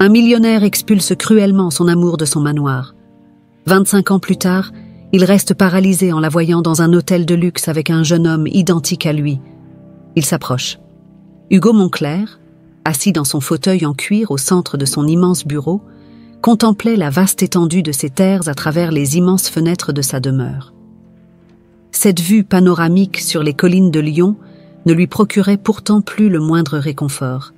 Un millionnaire expulse cruellement son amour de son manoir. 25 ans plus tard, il reste paralysé en la voyant dans un hôtel de luxe avec un jeune homme identique à lui. Il s'approche. Hugo Moncler, assis dans son fauteuil en cuir au centre de son immense bureau, contemplait la vaste étendue de ses terres à travers les immenses fenêtres de sa demeure. Cette vue panoramique sur les collines de Lyon ne lui procurait pourtant plus le moindre réconfort.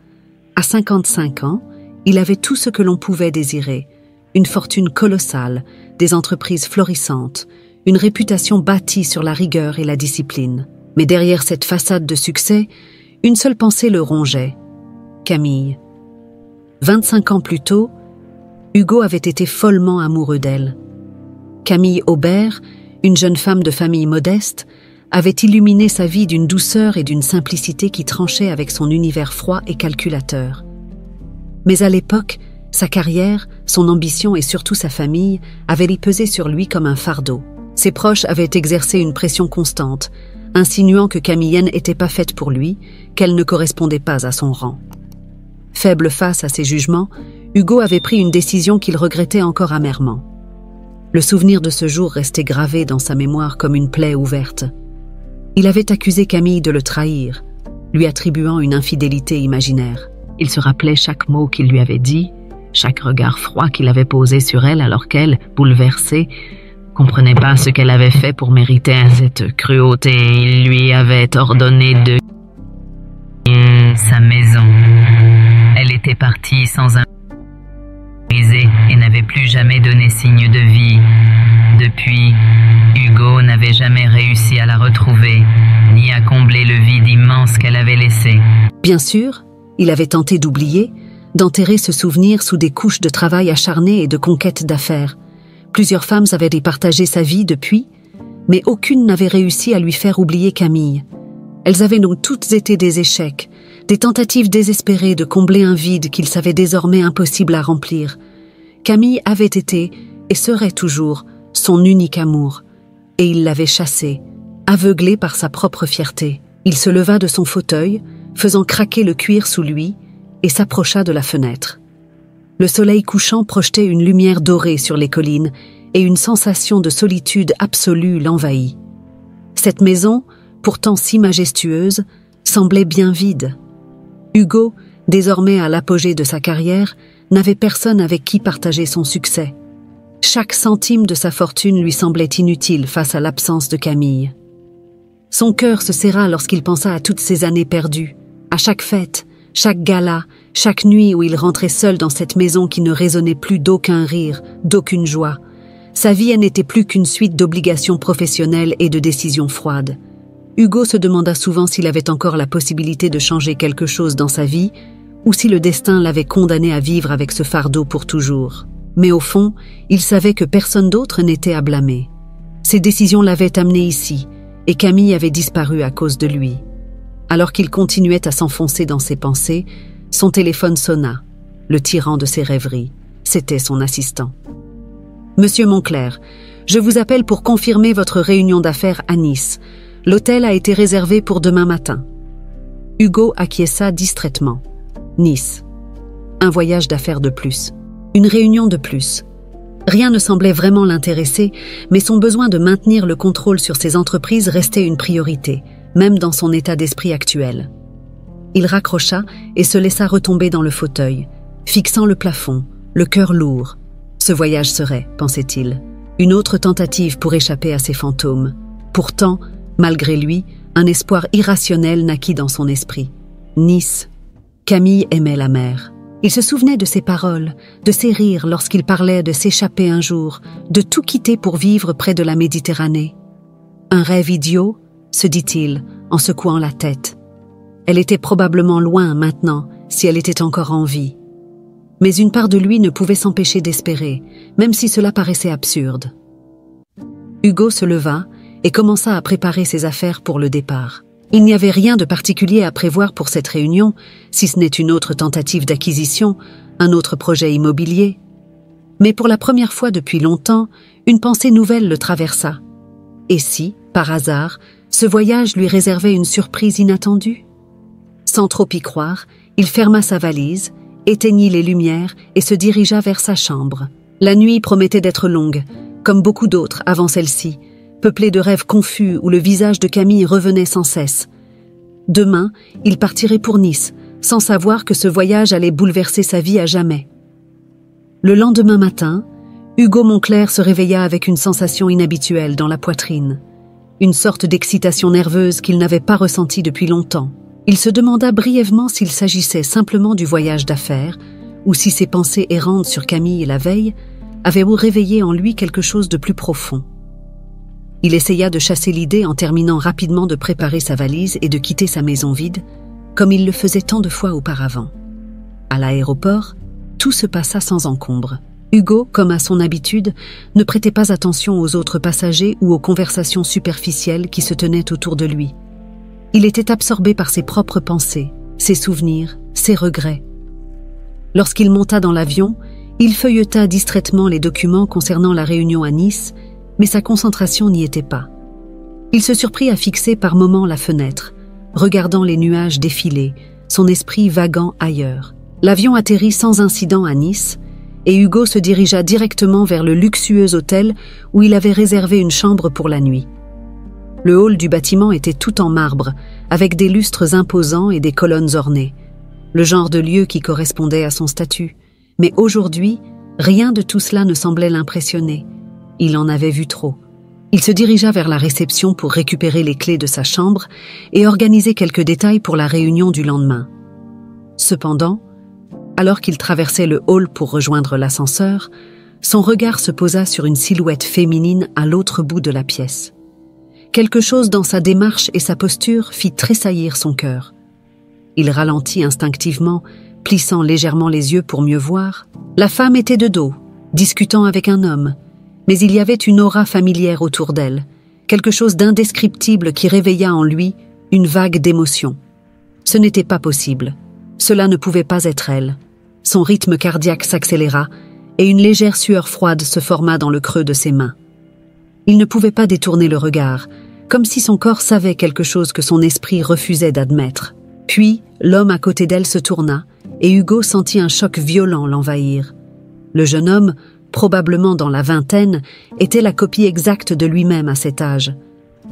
À 55 ans, il avait tout ce que l'on pouvait désirer, une fortune colossale, des entreprises florissantes, une réputation bâtie sur la rigueur et la discipline. Mais derrière cette façade de succès, une seule pensée le rongeait. Camille. 25 ans plus tôt, Hugo avait été follement amoureux d'elle. Camille Aubert, une jeune femme de famille modeste, avait illuminé sa vie d'une douceur et d'une simplicité qui tranchaient avec son univers froid et calculateur. Mais à l'époque, sa carrière, son ambition et surtout sa famille avaient pesé sur lui comme un fardeau. Ses proches avaient exercé une pression constante, insinuant que Camille n'était pas faite pour lui, qu'elle ne correspondait pas à son rang. Faible face à ces jugements, Hugo avait pris une décision qu'il regrettait encore amèrement. Le souvenir de ce jour restait gravé dans sa mémoire comme une plaie ouverte. Il avait accusé Camille de le trahir, lui attribuant une infidélité imaginaire. Il se rappelait chaque mot qu'il lui avait dit, chaque regard froid qu'il avait posé sur elle alors qu'elle, bouleversée, comprenait pas ce qu'elle avait fait pour mériter cette cruauté. Il lui avait ordonné de sa maison. Elle était partie sans un brisé et n'avait plus jamais donné signe de vie. Depuis, Hugo n'avait jamais réussi à la retrouver, ni à combler le vide immense qu'elle avait laissé. Bien sûr, il avait tenté d'oublier, d'enterrer ce souvenir sous des couches de travail acharné et de conquête d'affaires. Plusieurs femmes avaient départagé sa vie depuis, mais aucune n'avait réussi à lui faire oublier Camille. Elles avaient donc toutes été des échecs, des tentatives désespérées de combler un vide qu'il savait désormais impossible à remplir. Camille avait été, et serait toujours, son unique amour, et il l'avait chassé, aveuglé par sa propre fierté. Il se leva de son fauteuil, faisant craquer le cuir sous lui, et s'approcha de la fenêtre. Le soleil couchant projetait une lumière dorée sur les collines, et une sensation de solitude absolue l'envahit. Cette maison, pourtant si majestueuse, semblait bien vide. Hugo, désormais à l'apogée de sa carrière, n'avait personne avec qui partager son succès. Chaque centime de sa fortune lui semblait inutile face à l'absence de Camille. Son cœur se serra lorsqu'il pensa à toutes ces années perdues, à chaque fête, chaque gala, chaque nuit où il rentrait seul dans cette maison qui ne résonnait plus d'aucun rire, d'aucune joie. Sa vie n'était plus qu'une suite d'obligations professionnelles et de décisions froides. Hugo se demanda souvent s'il avait encore la possibilité de changer quelque chose dans sa vie ou si le destin l'avait condamné à vivre avec ce fardeau pour toujours. Mais au fond, il savait que personne d'autre n'était à blâmer. Ses décisions l'avaient amené ici, et Camille avait disparu à cause de lui. Alors qu'il continuait à s'enfoncer dans ses pensées, son téléphone sonna, le tyran de ses rêveries. C'était son assistant. « Monsieur Moncler, je vous appelle pour confirmer votre réunion d'affaires à Nice. L'hôtel a été réservé pour demain matin. » Hugo acquiesça distraitement. Nice. Un voyage d'affaires de plus. Une réunion de plus. Rien ne semblait vraiment l'intéresser, mais son besoin de maintenir le contrôle sur ses entreprises restait une priorité, même dans son état d'esprit actuel. Il raccrocha et se laissa retomber dans le fauteuil, fixant le plafond, le cœur lourd. Ce voyage serait, pensait-il, une autre tentative pour échapper à ses fantômes. Pourtant, malgré lui, un espoir irrationnel naquit dans son esprit. Nice. Camille aimait la mer. Il se souvenait de ses paroles, de ses rires lorsqu'il parlait de s'échapper un jour, de tout quitter pour vivre près de la Méditerranée. Un rêve idiot, se dit-il, en secouant la tête. Elle était probablement loin maintenant, si elle était encore en vie. Mais une part de lui ne pouvait s'empêcher d'espérer, même si cela paraissait absurde. Hugo se leva et commença à préparer ses affaires pour le départ. Il n'y avait rien de particulier à prévoir pour cette réunion, si ce n'est une autre tentative d'acquisition, un autre projet immobilier. Mais pour la première fois depuis longtemps, une pensée nouvelle le traversa. Et si, par hasard, ce voyage lui réservait une surprise inattendue ? Sans trop y croire, il ferma sa valise éteignit les lumières et se dirigea vers sa chambre. La nuit promettait d'être longue, comme beaucoup d'autres avant celle-ci, peuplée de rêves confus où le visage de Camille revenait sans cesse. Demain, il partirait pour Nice, sans savoir que ce voyage allait bouleverser sa vie à jamais. Le lendemain matin, Hugo Moncler se réveilla avec une sensation inhabituelle dans la poitrine, une sorte d'excitation nerveuse qu'il n'avait pas ressentie depuis longtemps. Il se demanda brièvement s'il s'agissait simplement du voyage d'affaires ou si ses pensées errantes sur Camille la veille avaient réveillé en lui quelque chose de plus profond. Il essaya de chasser l'idée en terminant rapidement de préparer sa valise et de quitter sa maison vide, comme il le faisait tant de fois auparavant. À l'aéroport, tout se passa sans encombre. Hugo, comme à son habitude, ne prêtait pas attention aux autres passagers ou aux conversations superficielles qui se tenaient autour de lui. Il était absorbé par ses propres pensées, ses souvenirs, ses regrets. Lorsqu'il monta dans l'avion, il feuilleta distraitement les documents concernant la réunion à Nice, mais sa concentration n'y était pas. Il se surprit à fixer par moments la fenêtre, regardant les nuages défiler, son esprit vaguant ailleurs. L'avion atterrit sans incident à Nice, et Hugo se dirigea directement vers le luxueux hôtel où il avait réservé une chambre pour la nuit. Le hall du bâtiment était tout en marbre, avec des lustres imposants et des colonnes ornées, le genre de lieu qui correspondait à son statut. Mais aujourd'hui, rien de tout cela ne semblait l'impressionner. Il en avait vu trop. Il se dirigea vers la réception pour récupérer les clés de sa chambre et organiser quelques détails pour la réunion du lendemain. Cependant, alors qu'il traversait le hall pour rejoindre l'ascenseur, son regard se posa sur une silhouette féminine à l'autre bout de la pièce. Quelque chose dans sa démarche et sa posture fit tressaillir son cœur. Il ralentit instinctivement, plissant légèrement les yeux pour mieux voir. La femme était de dos, discutant avec un homme, mais il y avait une aura familière autour d'elle, quelque chose d'indescriptible qui réveilla en lui une vague d'émotion. Ce n'était pas possible. Cela ne pouvait pas être elle. Son rythme cardiaque s'accéléra et une légère sueur froide se forma dans le creux de ses mains. Il ne pouvait pas détourner le regard, comme si son corps savait quelque chose que son esprit refusait d'admettre. Puis, l'homme à côté d'elle se tourna, et Hugo sentit un choc violent l'envahir. Le jeune homme, probablement dans la vingtaine, était la copie exacte de lui-même à cet âge.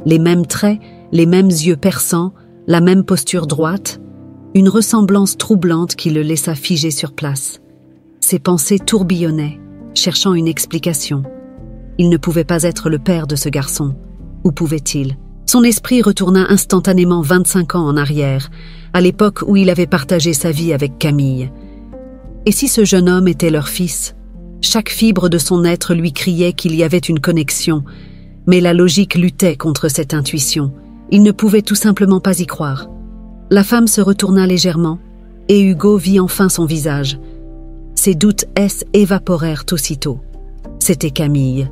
Les mêmes traits, les mêmes yeux perçants, la même posture droite, une ressemblance troublante qui le laissa figé sur place. Ses pensées tourbillonnaient, cherchant une explication. Il ne pouvait pas être le père de ce garçon. Où pouvait-il? Son esprit retourna instantanément 25 ans en arrière, à l'époque où il avait partagé sa vie avec Camille. Et si ce jeune homme était leur fils? Chaque fibre de son être lui criait qu'il y avait une connexion, mais la logique luttait contre cette intuition. Il ne pouvait tout simplement pas y croire. La femme se retourna légèrement, et Hugo vit enfin son visage. Ses doutes évaporèrent aussitôt. C'était Camille.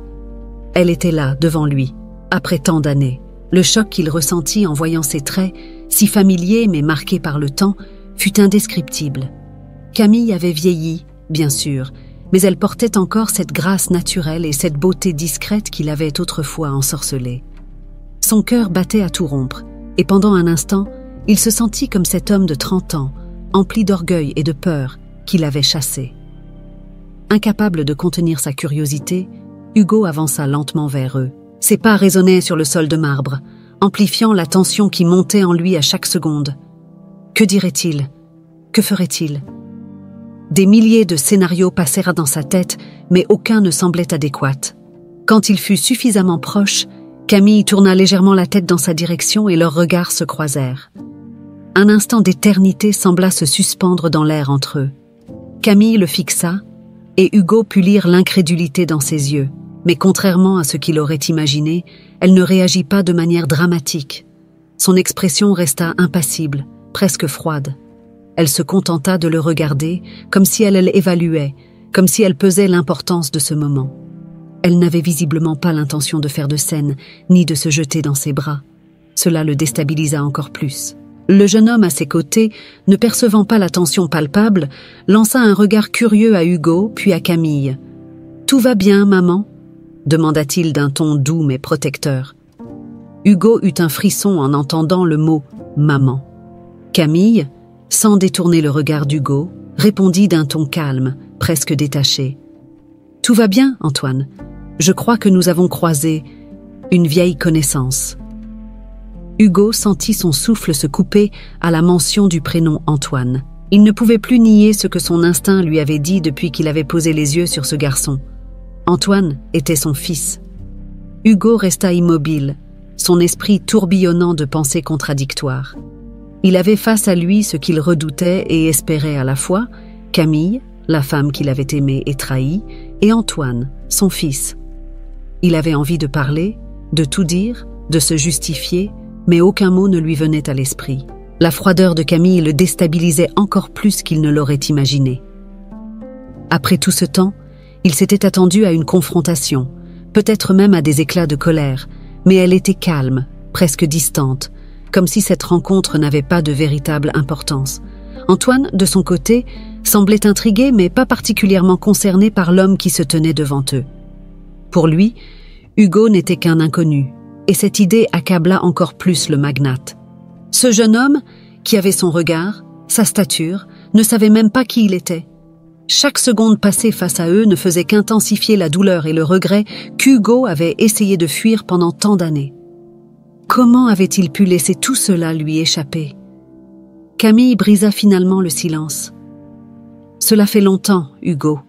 Elle était là, devant lui, après tant d'années. Le choc qu'il ressentit en voyant ses traits, si familiers mais marqués par le temps, fut indescriptible. Camille avait vieilli, bien sûr, mais elle portait encore cette grâce naturelle et cette beauté discrète qui l'avait autrefois ensorcelée. Son cœur battait à tout rompre, et pendant un instant, il se sentit comme cet homme de 30 ans, empli d'orgueil et de peur, qui l'avait chassé. Incapable de contenir sa curiosité, Hugo avança lentement vers eux. Ses pas résonnaient sur le sol de marbre, amplifiant la tension qui montait en lui à chaque seconde. Que dirait-il? Que ferait-il? Des milliers de scénarios passèrent dans sa tête, mais aucun ne semblait adéquat. Quand il fut suffisamment proche, Camille tourna légèrement la tête dans sa direction et leurs regards se croisèrent. Un instant d'éternité sembla se suspendre dans l'air entre eux. Camille le fixa, et Hugo put lire l'incrédulité dans ses yeux. Mais contrairement à ce qu'il aurait imaginé, elle ne réagit pas de manière dramatique. Son expression resta impassible, presque froide. Elle se contenta de le regarder, comme si elle l'évaluait, comme si elle pesait l'importance de ce moment. Elle n'avait visiblement pas l'intention de faire de scène, ni de se jeter dans ses bras. Cela le déstabilisa encore plus. Le jeune homme à ses côtés, ne percevant pas la tension palpable, lança un regard curieux à Hugo, puis à Camille. « Tout va bien, maman ?» demanda-t-il d'un ton doux mais protecteur. Hugo eut un frisson en entendant le mot « maman ». Camille, sans détourner le regard d'Hugo, répondit d'un ton calme, presque détaché. « Tout va bien, Antoine. Je crois que nous avons croisé une vieille connaissance. » Hugo sentit son souffle se couper à la mention du prénom Antoine. Il ne pouvait plus nier ce que son instinct lui avait dit depuis qu'il avait posé les yeux sur ce garçon. Antoine était son fils. Hugo resta immobile, son esprit tourbillonnant de pensées contradictoires. Il avait face à lui ce qu'il redoutait et espérait à la fois, Camille, la femme qu'il avait aimée et trahie, et Antoine, son fils. Il avait envie de parler, de tout dire, de se justifier, mais aucun mot ne lui venait à l'esprit. La froideur de Camille le déstabilisait encore plus qu'il ne l'aurait imaginé. Après tout ce temps, il s'était attendu à une confrontation, peut-être même à des éclats de colère, mais elle était calme, presque distante, comme si cette rencontre n'avait pas de véritable importance. Antoine, de son côté, semblait intrigué mais pas particulièrement concerné par l'homme qui se tenait devant eux. Pour lui, Hugo n'était qu'un inconnu, et cette idée accabla encore plus le magnate. Ce jeune homme, qui avait son regard, sa stature, ne savait même pas qui il était. Chaque seconde passée face à eux ne faisait qu'intensifier la douleur et le regret qu'Hugo avait essayé de fuir pendant tant d'années. Comment avait-il pu laisser tout cela lui échapper? Camille brisa finalement le silence. « Cela fait longtemps, Hugo, »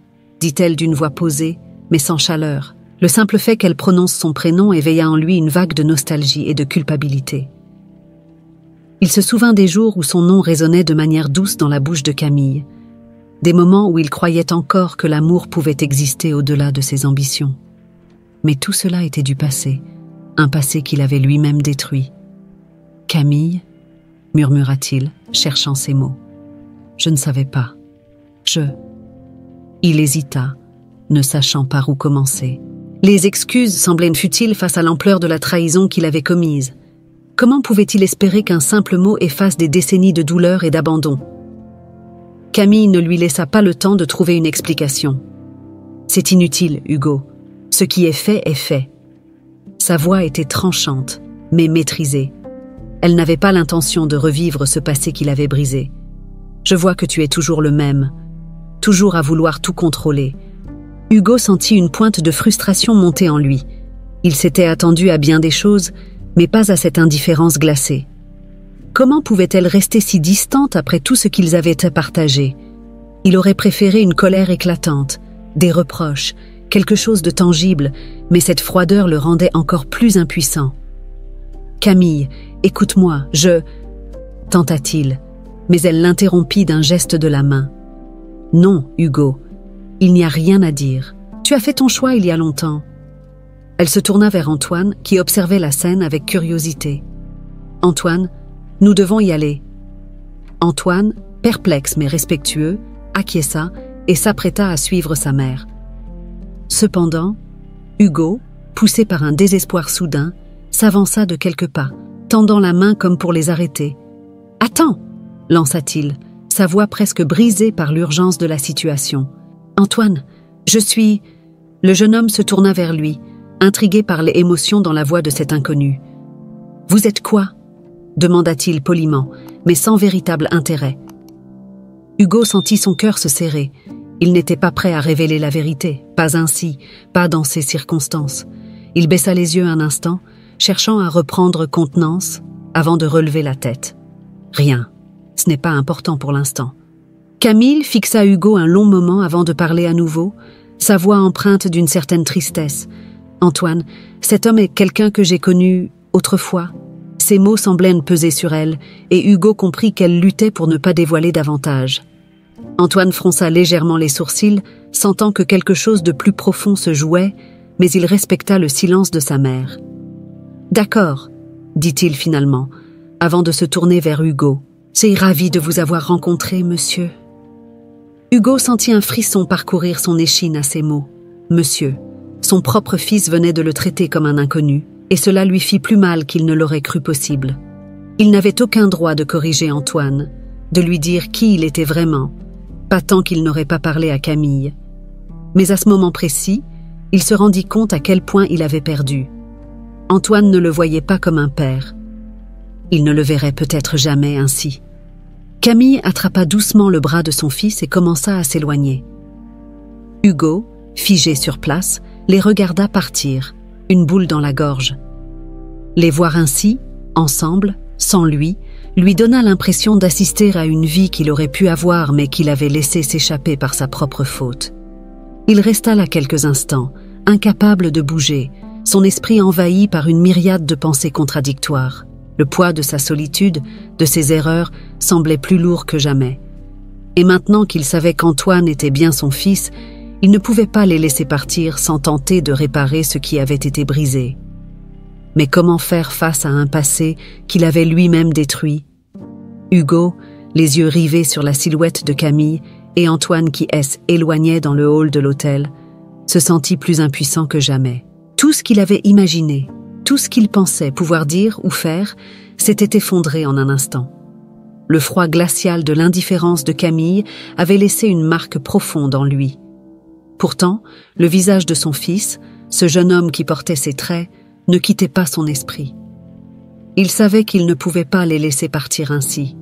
dit-elle d'une voix posée, mais sans chaleur. Le simple fait qu'elle prononce son prénom éveilla en lui une vague de nostalgie et de culpabilité. Il se souvint des jours où son nom résonnait de manière douce dans la bouche de Camille, des moments où il croyait encore que l'amour pouvait exister au-delà de ses ambitions. Mais tout cela était du passé, un passé qu'il avait lui-même détruit. « Camille » murmura-t-il, cherchant ses mots. « Je ne savais pas. Il hésita, ne sachant par où commencer. Les excuses semblaient futiles face à l'ampleur de la trahison qu'il avait commise. Comment pouvait-il espérer qu'un simple mot efface des décennies de douleur et d'abandon? Camille ne lui laissa pas le temps de trouver une explication. « C'est inutile, Hugo. Ce qui est fait est fait. » Sa voix était tranchante, mais maîtrisée. Elle n'avait pas l'intention de revivre ce passé qu'il avait brisé. « Je vois que tu es toujours le même, toujours à vouloir tout contrôler. » Hugo sentit une pointe de frustration monter en lui. Il s'était attendu à bien des choses, mais pas à cette indifférence glacée. Comment pouvait-elle rester si distante après tout ce qu'ils avaient partagé? Il aurait préféré une colère éclatante, des reproches, quelque chose de tangible, mais cette froideur le rendait encore plus impuissant. « Camille, écoute-moi, tenta-t-il, mais elle l'interrompit d'un geste de la main. « Non, Hugo, il n'y a rien à dire. Tu as fait ton choix il y a longtemps. » Elle se tourna vers Antoine, qui observait la scène avec curiosité. « Antoine, nous devons y aller. » Antoine, perplexe mais respectueux, acquiesça et s'apprêta à suivre sa mère. Cependant, Hugo, poussé par un désespoir soudain, s'avança de quelques pas, tendant la main comme pour les arrêter. « Attends !» lança-t-il, sa voix presque brisée par l'urgence de la situation. « Antoine, je suis... » Le jeune homme se tourna vers lui, intrigué par les émotions dans la voix de cet inconnu. « Vous êtes quoi ?» demanda-t-il poliment, mais sans véritable intérêt. Hugo sentit son cœur se serrer. Il n'était pas prêt à révéler la vérité, pas ainsi, pas dans ces circonstances. Il baissa les yeux un instant, cherchant à reprendre contenance avant de relever la tête. Rien, ce n'est pas important pour l'instant. Camille fixa Hugo un long moment avant de parler à nouveau, sa voix empreinte d'une certaine tristesse. « Antoine, cet homme est quelqu'un que j'ai connu autrefois. » Ces mots semblaient peser sur elle, et Hugo comprit qu'elle luttait pour ne pas dévoiler davantage. Antoine fronça légèrement les sourcils, sentant que quelque chose de plus profond se jouait, mais il respecta le silence de sa mère. « D'accord, » dit-il finalement, avant de se tourner vers Hugo. « C'est ravi de vous avoir rencontré, monsieur. » Hugo sentit un frisson parcourir son échine à ces mots. « Monsieur ». Son propre fils venait de le traiter comme un inconnu, et cela lui fit plus mal qu'il ne l'aurait cru possible. Il n'avait aucun droit de corriger Antoine, de lui dire qui il était vraiment, pas tant qu'il n'aurait pas parlé à Camille. Mais à ce moment précis, il se rendit compte à quel point il avait perdu. Antoine ne le voyait pas comme un père. Il ne le verrait peut-être jamais ainsi. Camille attrapa doucement le bras de son fils et commença à s'éloigner. Hugo, figé sur place, les regarda partir, une boule dans la gorge. Les voir ainsi, ensemble, sans lui donna l'impression d'assister à une vie qu'il aurait pu avoir mais qu'il avait laissé s'échapper par sa propre faute. Il resta là quelques instants, incapable de bouger, son esprit envahi par une myriade de pensées contradictoires. Le poids de sa solitude, de ses erreurs, semblait plus lourd que jamais. Et maintenant qu'il savait qu'Antoine était bien son fils, il ne pouvait pas les laisser partir sans tenter de réparer ce qui avait été brisé. Mais comment faire face à un passé qu'il avait lui-même détruit? Hugo, les yeux rivés sur la silhouette de Camille et Antoine qui s'éloignait dans le hall de l'hôtel, se sentit plus impuissant que jamais. Tout ce qu'il avait imaginé, tout ce qu'il pensait pouvoir dire ou faire, s'était effondré en un instant. Le froid glacial de l'indifférence de Camille avait laissé une marque profonde en lui. Pourtant, le visage de son fils, ce jeune homme qui portait ses traits, ne quittait pas son esprit. Il savait qu'il ne pouvait pas les laisser partir ainsi.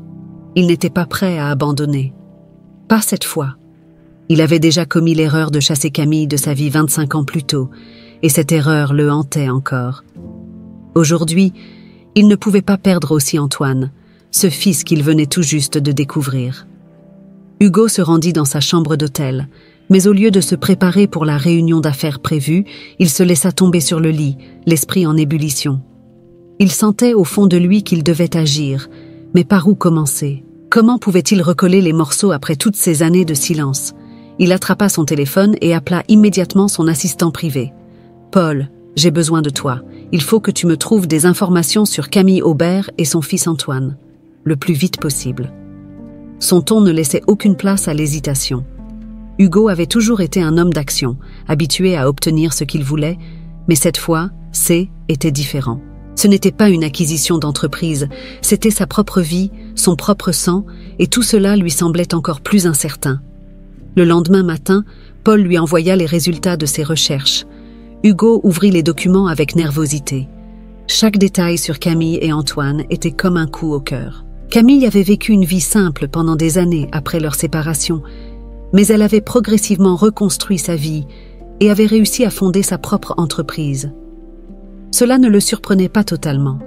Il n'était pas prêt à abandonner. Pas cette fois. Il avait déjà commis l'erreur de chasser Camille de sa vie 25 ans plus tôt, et cette erreur le hantait encore. Aujourd'hui, il ne pouvait pas perdre aussi Antoine, ce fils qu'il venait tout juste de découvrir. Hugo se rendit dans sa chambre d'hôtel, mais au lieu de se préparer pour la réunion d'affaires prévue, il se laissa tomber sur le lit, l'esprit en ébullition. Il sentait au fond de lui qu'il devait agir, mais par où commencer? Comment pouvait-il recoller les morceaux après toutes ces années de silence? Il attrapa son téléphone et appela immédiatement son assistant privé. « Paul, j'ai besoin de toi. Il faut que tu me trouves des informations sur Camille Aubert et son fils Antoine. Le plus vite possible. » Son ton ne laissait aucune place à l'hésitation. Hugo avait toujours été un homme d'action, habitué à obtenir ce qu'il voulait, mais cette fois, était différent. Ce n'était pas une acquisition d'entreprise, c'était sa propre vie, son propre sang, et tout cela lui semblait encore plus incertain. Le lendemain matin, Paul lui envoya les résultats de ses recherches. Hugo ouvrit les documents avec nervosité. Chaque détail sur Camille et Antoine était comme un coup au cœur. Camille avait vécu une vie simple pendant des années après leur séparation, mais elle avait progressivement reconstruit sa vie et avait réussi à fonder sa propre entreprise. Cela ne le surprenait pas totalement.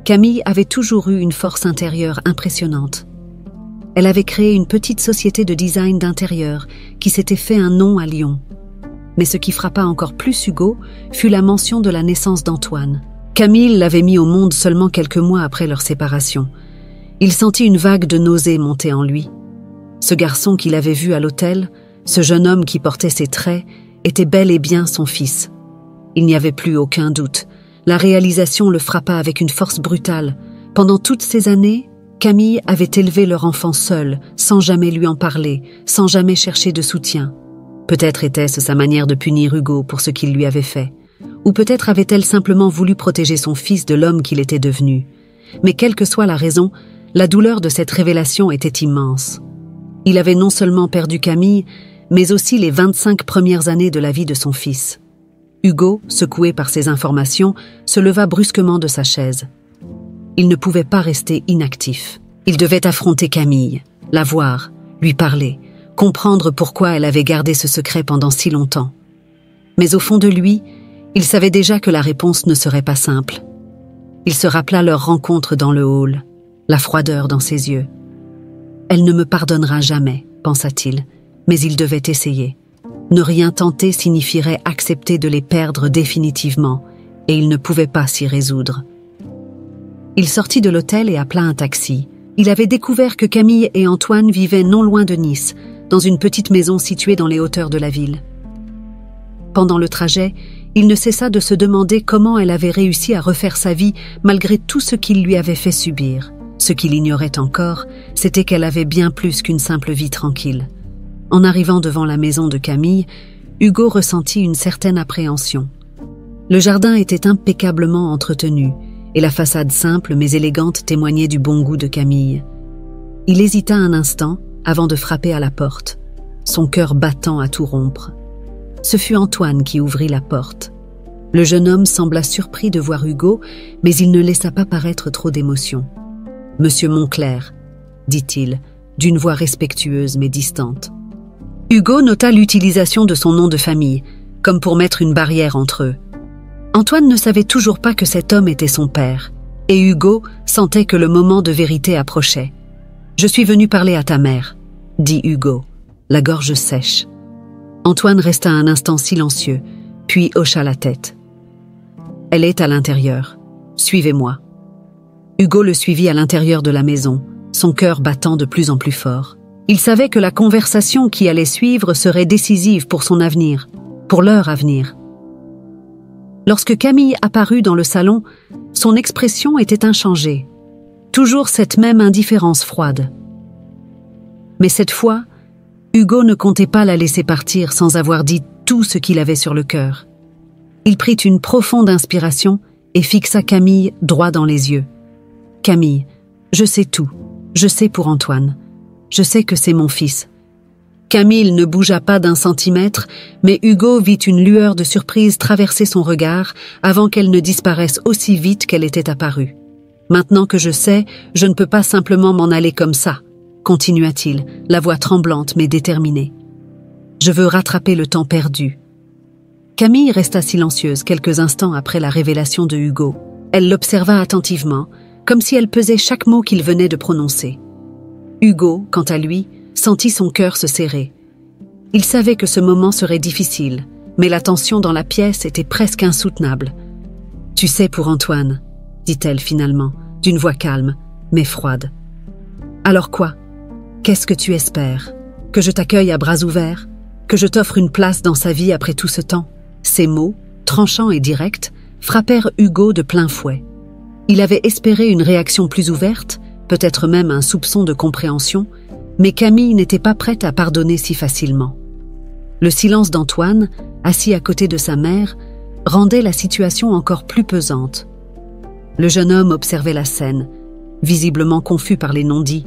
Camille avait toujours eu une force intérieure impressionnante. Elle avait créé une petite société de design d'intérieur qui s'était fait un nom à Lyon. Mais ce qui frappa encore plus Hugo fut la mention de la naissance d'Antoine. Camille l'avait mis au monde seulement quelques mois après leur séparation. Il sentit une vague de nausée monter en lui. Ce garçon qu'il avait vu à l'hôtel, ce jeune homme qui portait ses traits, était bel et bien son fils. Il n'y avait plus aucun doute. La réalisation le frappa avec une force brutale. Pendant toutes ces années, Camille avait élevé leur enfant seul, sans jamais lui en parler, sans jamais chercher de soutien. Peut-être était-ce sa manière de punir Hugo pour ce qu'il lui avait fait. Ou peut-être avait-elle simplement voulu protéger son fils de l'homme qu'il était devenu. Mais quelle que soit la raison, la douleur de cette révélation était immense. Il avait non seulement perdu Camille, mais aussi les 25 premières années de la vie de son fils. Hugo, secoué par ces informations, se leva brusquement de sa chaise. Il ne pouvait pas rester inactif. Il devait affronter Camille, la voir, lui parler, comprendre pourquoi elle avait gardé ce secret pendant si longtemps. Mais au fond de lui, il savait déjà que la réponse ne serait pas simple. Il se rappela leur rencontre dans le hall, la froideur dans ses yeux. « Elle ne me pardonnera jamais », pensa-t-il, mais il devait essayer. Ne rien tenter signifierait accepter de les perdre définitivement, et il ne pouvait pas s'y résoudre. Il sortit de l'hôtel et appela un taxi. Il avait découvert que Camille et Antoine vivaient non loin de Nice, dans une petite maison située dans les hauteurs de la ville. Pendant le trajet, il ne cessa de se demander comment elle avait réussi à refaire sa vie malgré tout ce qu'il lui avait fait subir. Ce qu'il ignorait encore, c'était qu'elle avait bien plus qu'une simple vie tranquille. En arrivant devant la maison de Camille, Hugo ressentit une certaine appréhension. Le jardin était impeccablement entretenu, et la façade simple mais élégante témoignait du bon goût de Camille. Il hésita un instant avant de frapper à la porte, son cœur battant à tout rompre. Ce fut Antoine qui ouvrit la porte. Le jeune homme sembla surpris de voir Hugo, mais il ne laissa pas paraître trop d'émotion. « Monsieur Moncler, dit-il, d'une voix respectueuse mais distante. Hugo nota l'utilisation de son nom de famille, comme pour mettre une barrière entre eux. Antoine ne savait toujours pas que cet homme était son père, et Hugo sentait que le moment de vérité approchait. « Je suis venu parler à ta mère », dit Hugo, la gorge sèche. Antoine resta un instant silencieux, puis hocha la tête. « Elle est à l'intérieur. Suivez-moi. » Hugo le suivit à l'intérieur de la maison, son cœur battant de plus en plus fort. Il savait que la conversation qui allait suivre serait décisive pour son avenir, pour leur avenir. Lorsque Camille apparut dans le salon, son expression était inchangée. Toujours cette même indifférence froide. Mais cette fois, Hugo ne comptait pas la laisser partir sans avoir dit tout ce qu'il avait sur le cœur. Il prit une profonde inspiration et fixa Camille droit dans les yeux. « Camille, je sais tout. Je sais pour Antoine. Je sais que c'est mon fils. » Camille ne bougea pas d'un centimètre, mais Hugo vit une lueur de surprise traverser son regard avant qu'elle ne disparaisse aussi vite qu'elle était apparue. « Maintenant que je sais, je ne peux pas simplement m'en aller comme ça, » continua-t-il, la voix tremblante mais déterminée. « Je veux rattraper le temps perdu. » Camille resta silencieuse quelques instants après la révélation de Hugo. Elle l'observa attentivement, comme si elle pesait chaque mot qu'il venait de prononcer. Hugo, quant à lui, sentit son cœur se serrer. Il savait que ce moment serait difficile, mais la tension dans la pièce était presque insoutenable. « Tu sais pour Antoine », dit-elle finalement, d'une voix calme, mais froide. « Alors quoi? Qu'est-ce que tu espères? Que je t'accueille à bras ouverts? Que je t'offre une place dans sa vie après tout ce temps ?» Ces mots, tranchants et directs, frappèrent Hugo de plein fouet. Il avait espéré une réaction plus ouverte, peut-être même un soupçon de compréhension, mais Camille n'était pas prête à pardonner si facilement. Le silence d'Antoine, assis à côté de sa mère, rendait la situation encore plus pesante. Le jeune homme observait la scène, visiblement confus par les non-dits,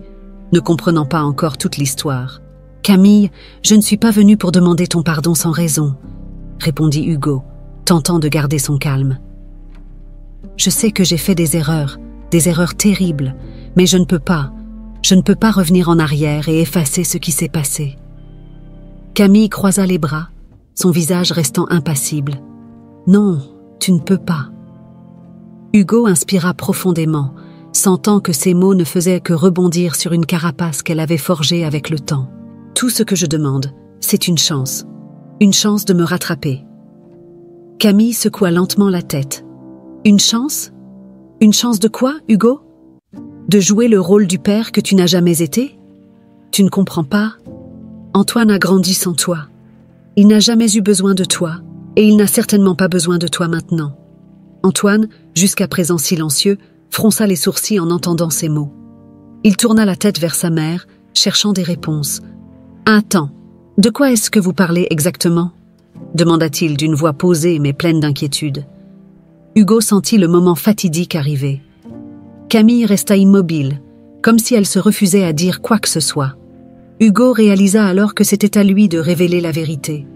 ne comprenant pas encore toute l'histoire. « Camille, je ne suis pas venu pour demander ton pardon sans raison, » répondit Hugo, tentant de garder son calme. « Je sais que j'ai fait des erreurs terribles, mais je ne peux pas revenir en arrière et effacer ce qui s'est passé. » Camille croisa les bras, son visage restant impassible. « Non, tu ne peux pas. » Hugo inspira profondément, sentant que ces mots ne faisaient que rebondir sur une carapace qu'elle avait forgée avec le temps. « Tout ce que je demande, c'est une chance de me rattraper. » Camille secoua lentement la tête. « Une chance? Une chance de quoi, Hugo? De jouer le rôle du père que tu n'as jamais été? Tu ne comprends pas? Antoine a grandi sans toi. Il n'a jamais eu besoin de toi, et il n'a certainement pas besoin de toi maintenant. » Antoine, jusqu'à présent silencieux, fronça les sourcils en entendant ces mots. Il tourna la tête vers sa mère, cherchant des réponses. « Attends, de quoi est-ce que vous parlez exactement ?» demanda-t-il d'une voix posée mais pleine d'inquiétude. Hugo sentit le moment fatidique arriver. Camille resta immobile, comme si elle se refusait à dire quoi que ce soit. Hugo réalisa alors que c'était à lui de révéler la vérité.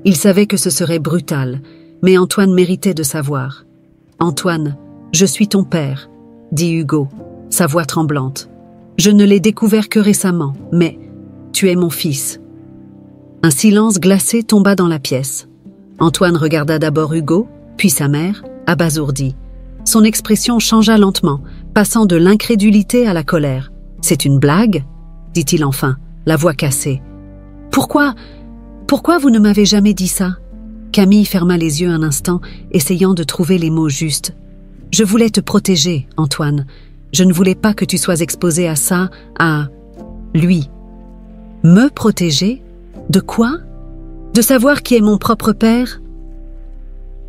Il savait que ce serait brutal, mais Antoine méritait de savoir. « Antoine, je suis ton père, » dit Hugo, sa voix tremblante. « Je ne l'ai découvert que récemment, mais tu es mon fils. » Un silence glacé tomba dans la pièce. Antoine regarda d'abord Hugo, puis sa mère, abasourdi. Son expression changea lentement, passant de l'incrédulité à la colère. « C'est une blague ?» dit-il enfin, la voix cassée. « Pourquoi vous ne m'avez jamais dit ça ?» Camille ferma les yeux un instant, essayant de trouver les mots justes. « Je voulais te protéger, Antoine. Je ne voulais pas que tu sois exposé à ça, à lui. »« Me protéger ? De quoi ? De savoir qui est mon propre père ?»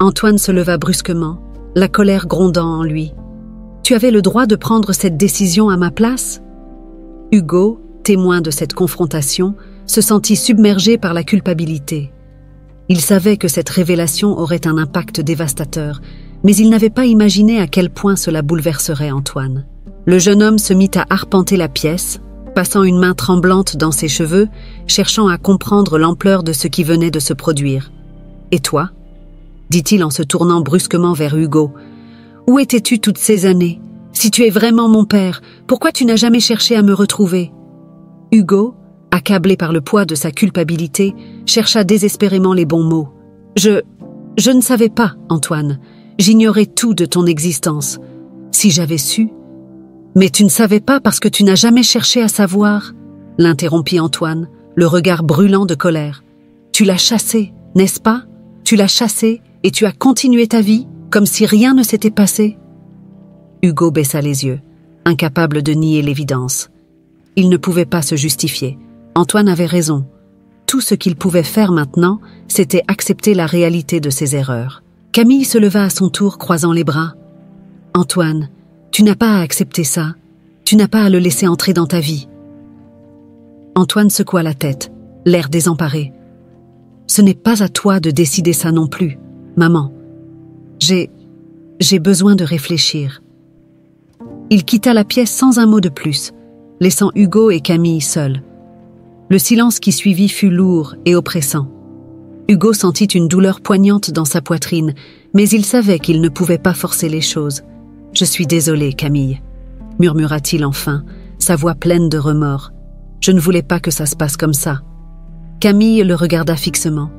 Antoine se leva brusquement, la colère grondant en lui. « Tu avais le droit de prendre cette décision à ma place ?» Hugo, témoin de cette confrontation, se sentit submergé par la culpabilité. Il savait que cette révélation aurait un impact dévastateur, mais il n'avait pas imaginé à quel point cela bouleverserait Antoine. Le jeune homme se mit à arpenter la pièce, passant une main tremblante dans ses cheveux, cherchant à comprendre l'ampleur de ce qui venait de se produire. « Et toi ?» dit-il en se tournant brusquement vers Hugo. « Où étais-tu toutes ces années ? Si tu es vraiment mon père, pourquoi tu n'as jamais cherché à me retrouver ?» Hugo, accablé par le poids de sa culpabilité, chercha désespérément les bons mots. Je ne savais pas, Antoine. J'ignorais tout de ton existence. Si j'avais su... » « Mais tu ne savais pas parce que tu n'as jamais cherché à savoir, » l'interrompit Antoine, le regard brûlant de colère. « Tu l'as chassé, n'est-ce pas? Tu l'as chassé et tu as continué ta vie, comme si rien ne s'était passé. » Hugo baissa les yeux, incapable de nier l'évidence. Il ne pouvait pas se justifier. Antoine avait raison. Tout ce qu'il pouvait faire maintenant, c'était accepter la réalité de ses erreurs. Camille se leva à son tour, croisant les bras. « Antoine, tu n'as pas à accepter ça. Tu n'as pas à le laisser entrer dans ta vie. » Antoine secoua la tête, l'air désemparé. « Ce n'est pas à toi de décider ça non plus, maman. J'ai besoin de réfléchir. » Il quitta la pièce sans un mot de plus, laissant Hugo et Camille seuls. Le silence qui suivit fut lourd et oppressant. Hugo sentit une douleur poignante dans sa poitrine, mais il savait qu'il ne pouvait pas forcer les choses. « Je suis désolé, Camille, » murmura-t-il enfin, sa voix pleine de remords. « Je ne voulais pas que ça se passe comme ça. » Camille le regarda fixement,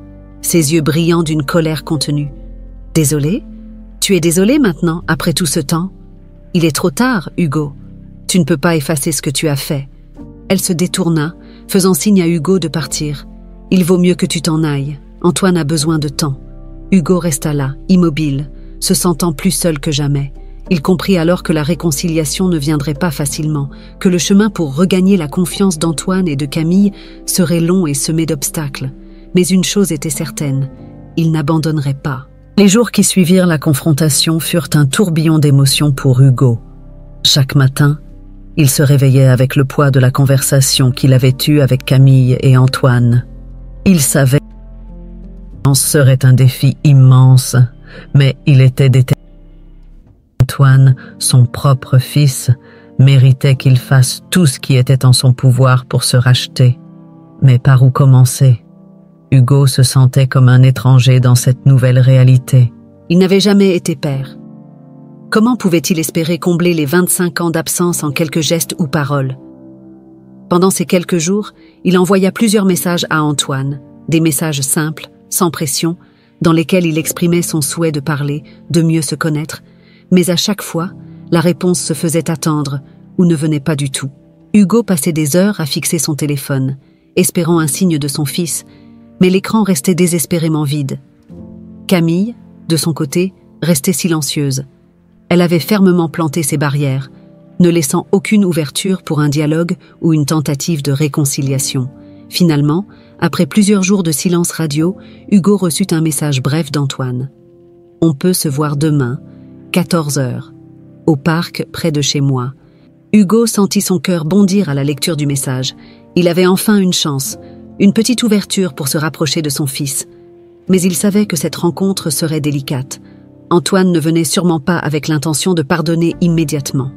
ses yeux brillants d'une colère contenue. « Désolé? Tu es désolé maintenant, après tout ce temps? Il est trop tard, Hugo. Tu ne peux pas effacer ce que tu as fait. » Elle se détourna, faisant signe à Hugo de partir. « Il vaut mieux que tu t'en ailles. Antoine a besoin de temps. » Hugo resta là, immobile, se sentant plus seul que jamais. Il comprit alors que la réconciliation ne viendrait pas facilement, que le chemin pour regagner la confiance d'Antoine et de Camille serait long et semé d'obstacles. Mais une chose était certaine, il n'abandonnerait pas. Les jours qui suivirent la confrontation furent un tourbillon d'émotions pour Hugo. Chaque matin, il se réveillait avec le poids de la conversation qu'il avait eue avec Camille et Antoine. Il savait que ce serait un défi immense, mais il était déterminé. Antoine, son propre fils, méritait qu'il fasse tout ce qui était en son pouvoir pour se racheter. Mais par où commencer? Hugo se sentait comme un étranger dans cette nouvelle réalité. Il n'avait jamais été père. Comment pouvait-il espérer combler les 25 ans d'absence en quelques gestes ou paroles? Pendant ces quelques jours, il envoya plusieurs messages à Antoine, des messages simples, sans pression, dans lesquels il exprimait son souhait de parler, de mieux se connaître, mais à chaque fois, la réponse se faisait attendre ou ne venait pas du tout. Hugo passait des heures à fixer son téléphone, espérant un signe de son fils, mais l'écran restait désespérément vide. Camille, de son côté, restait silencieuse. Elle avait fermement planté ses barrières, ne laissant aucune ouverture pour un dialogue ou une tentative de réconciliation. Finalement, après plusieurs jours de silence radio, Hugo reçut un message bref d'Antoine. « On peut se voir demain, 14 heures, au parc près de chez moi. » Hugo sentit son cœur bondir à la lecture du message. Il avait enfin une chance, une petite ouverture pour se rapprocher de son fils. Mais il savait que cette rencontre serait délicate. Antoine ne venait sûrement pas avec l'intention de pardonner immédiatement.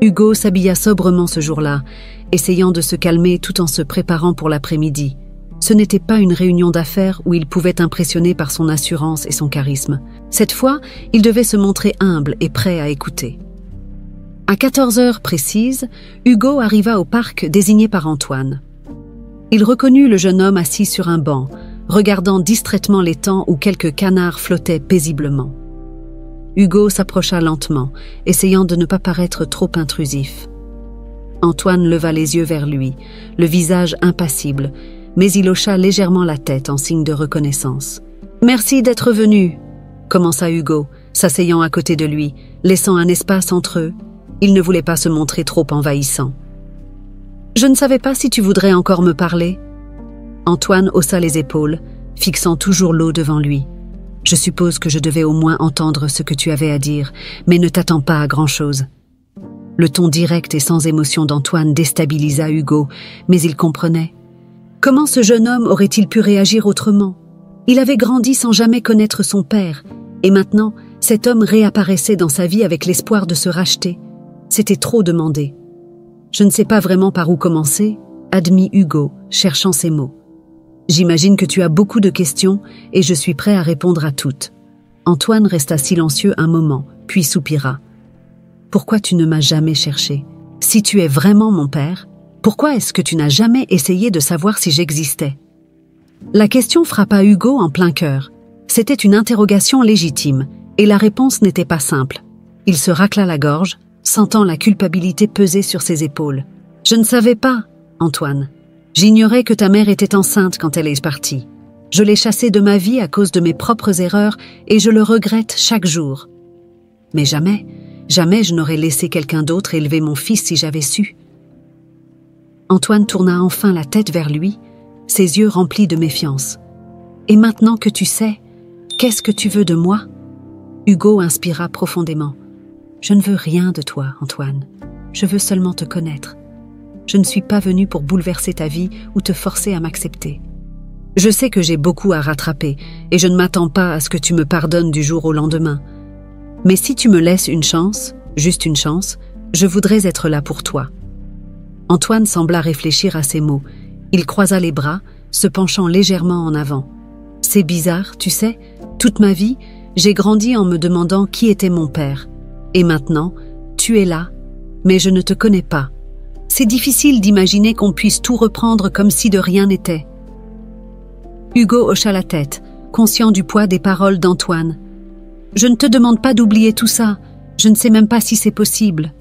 Hugo s'habilla sobrement ce jour-là, essayant de se calmer tout en se préparant pour l'après-midi. Ce n'était pas une réunion d'affaires où il pouvait impressionner par son assurance et son charisme. Cette fois, il devait se montrer humble et prêt à écouter. À 14 heures précises, Hugo arriva au parc désigné par Antoine. Il reconnut le jeune homme assis sur un banc, regardant distraitement l'étang où quelques canards flottaient paisiblement. Hugo s'approcha lentement, essayant de ne pas paraître trop intrusif. Antoine leva les yeux vers lui, le visage impassible, mais il hocha légèrement la tête en signe de reconnaissance. « Merci d'être venu », commença Hugo, s'asseyant à côté de lui, laissant un espace entre eux. Il ne voulait pas se montrer trop envahissant. « Je ne savais pas si tu voudrais encore me parler. » Antoine haussa les épaules, fixant toujours l'eau devant lui. « Je suppose que je devais au moins entendre ce que tu avais à dire, mais ne t'attends pas à grand-chose. » Le ton direct et sans émotion d'Antoine déstabilisa Hugo, mais il comprenait. Comment ce jeune homme aurait-il pu réagir autrement? Il avait grandi sans jamais connaître son père, et maintenant, cet homme réapparaissait dans sa vie avec l'espoir de se racheter. C'était trop demandé. « Je ne sais pas vraiment par où commencer », admit Hugo, cherchant ses mots. « J'imagine que tu as beaucoup de questions et je suis prêt à répondre à toutes. » Antoine resta silencieux un moment, puis soupira. pourquoi tu ne m'as jamais cherché? Si tu es vraiment mon père, pourquoi est-ce que tu n'as jamais essayé de savoir si j'existais? » La question frappa Hugo en plein cœur. C'était une interrogation légitime, et la réponse n'était pas simple. Il se racla la gorge, sentant la culpabilité peser sur ses épaules. « Je ne savais pas, Antoine. J'ignorais que ta mère était enceinte quand elle est partie. Je l'ai chassée de ma vie à cause de mes propres erreurs et je le regrette chaque jour. Mais jamais je n'aurais laissé quelqu'un d'autre élever mon fils si j'avais su. » Antoine tourna enfin la tête vers lui, ses yeux remplis de méfiance. « Et maintenant que tu sais, qu'est-ce que tu veux de moi ?» Hugo inspira profondément. « Je ne veux rien de toi, Antoine. Je veux seulement te connaître. Je ne suis pas venu pour bouleverser ta vie ou te forcer à m'accepter. Je sais que j'ai beaucoup à rattraper et je ne m'attends pas à ce que tu me pardonnes du jour au lendemain. Mais si tu me laisses une chance, juste une chance, je voudrais être là pour toi. » Antoine sembla réfléchir à ces mots. Il croisa les bras, se penchant légèrement en avant. « C'est bizarre, tu sais, toute ma vie, j'ai grandi en me demandant qui était mon père. Et maintenant, tu es là, mais je ne te connais pas. C'est difficile d'imaginer qu'on puisse tout reprendre comme si de rien n'était. » Hugo hocha la tête, conscient du poids des paroles d'Antoine. « Je ne te demande pas d'oublier tout ça, je ne sais même pas si c'est possible.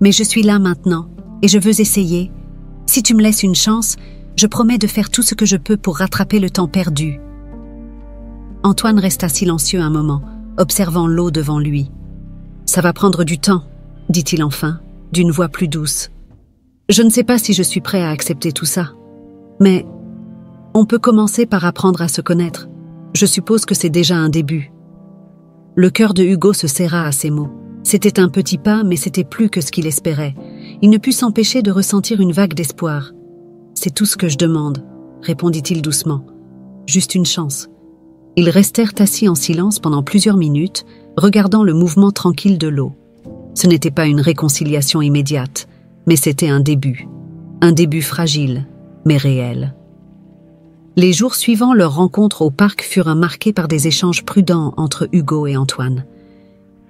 Mais je suis là maintenant, et je veux essayer. Si tu me laisses une chance, je promets de faire tout ce que je peux pour rattraper le temps perdu. » Antoine resta silencieux un moment, observant l'eau devant lui. « Ça va prendre du temps, » dit-il enfin, d'une voix plus douce. « Je ne sais pas si je suis prêt à accepter tout ça. Mais on peut commencer par apprendre à se connaître. Je suppose que c'est déjà un début. » Le cœur de Hugo se serra à ces mots. C'était un petit pas, mais c'était plus que ce qu'il espérait. Il ne put s'empêcher de ressentir une vague d'espoir. « C'est tout ce que je demande, » répondit-il doucement. « Juste une chance. » Ils restèrent assis en silence pendant plusieurs minutes, regardant le mouvement tranquille de l'eau. Ce n'était pas une réconciliation immédiate, mais c'était un début fragile, mais réel. Les jours suivants, leur rencontre au parc furent marqués par des échanges prudents entre Hugo et Antoine.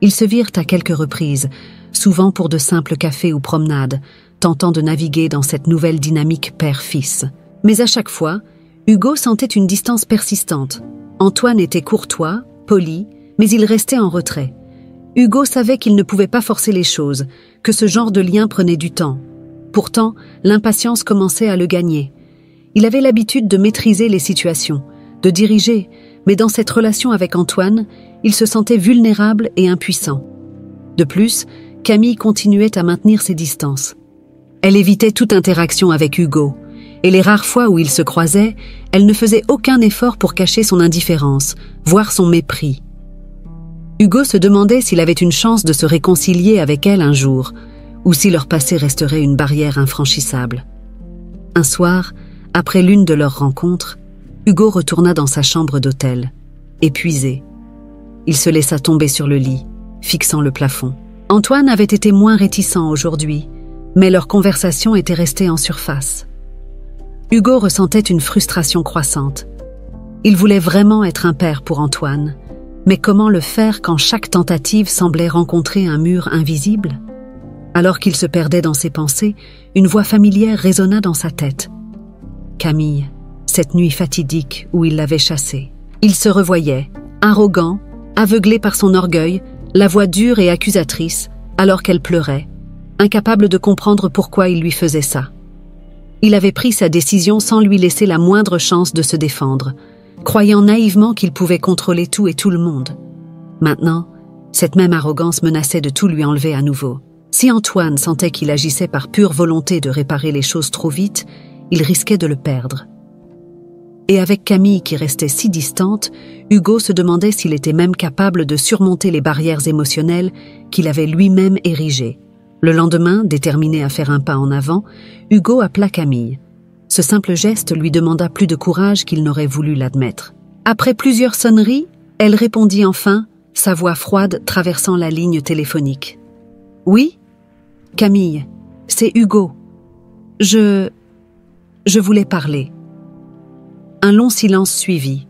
Ils se virent à quelques reprises, souvent pour de simples cafés ou promenades, tentant de naviguer dans cette nouvelle dynamique père-fils. Mais à chaque fois, Hugo sentait une distance persistante. Antoine était courtois, poli, mais il restait en retrait. Hugo savait qu'il ne pouvait pas forcer les choses, que ce genre de lien prenait du temps. Pourtant, l'impatience commençait à le gagner. Il avait l'habitude de maîtriser les situations, de diriger, mais dans cette relation avec Antoine, il se sentait vulnérable et impuissant. De plus, Camille continuait à maintenir ses distances. Elle évitait toute interaction avec Hugo, et les rares fois où ils se croisaient, elle ne faisait aucun effort pour cacher son indifférence, voire son mépris. Hugo se demandait s'il avait une chance de se réconcilier avec elle un jour, ou si leur passé resterait une barrière infranchissable. Un soir, après l'une de leurs rencontres, Hugo retourna dans sa chambre d'hôtel, épuisé. Il se laissa tomber sur le lit, fixant le plafond. Antoine avait été moins réticent aujourd'hui, mais leur conversation était restée en surface. Hugo ressentait une frustration croissante. Il voulait vraiment être un père pour Antoine, mais comment le faire quand chaque tentative semblait rencontrer un mur invisible? Alors qu'il se perdait dans ses pensées, une voix familière résonna dans sa tête. Camille, cette nuit fatidique où il l'avait chassée. Il se revoyait, arrogant, aveuglé par son orgueil, la voix dure et accusatrice, alors qu'elle pleurait, incapable de comprendre pourquoi il lui faisait ça. Il avait pris sa décision sans lui laisser la moindre chance de se défendre, croyant naïvement qu'il pouvait contrôler tout et tout le monde. Maintenant, cette même arrogance menaçait de tout lui enlever à nouveau. Si Antoine sentait qu'il agissait par pure volonté de réparer les choses trop vite, il risquait de le perdre. Et avec Camille qui restait si distante, Hugo se demandait s'il était même capable de surmonter les barrières émotionnelles qu'il avait lui-même érigées. Le lendemain, déterminé à faire un pas en avant, Hugo appela Camille. Ce simple geste lui demanda plus de courage qu'il n'aurait voulu l'admettre. Après plusieurs sonneries, elle répondit enfin, sa voix froide traversant la ligne téléphonique. « Oui, Camille, c'est Hugo. Je voulais parler. » Un long silence suivit.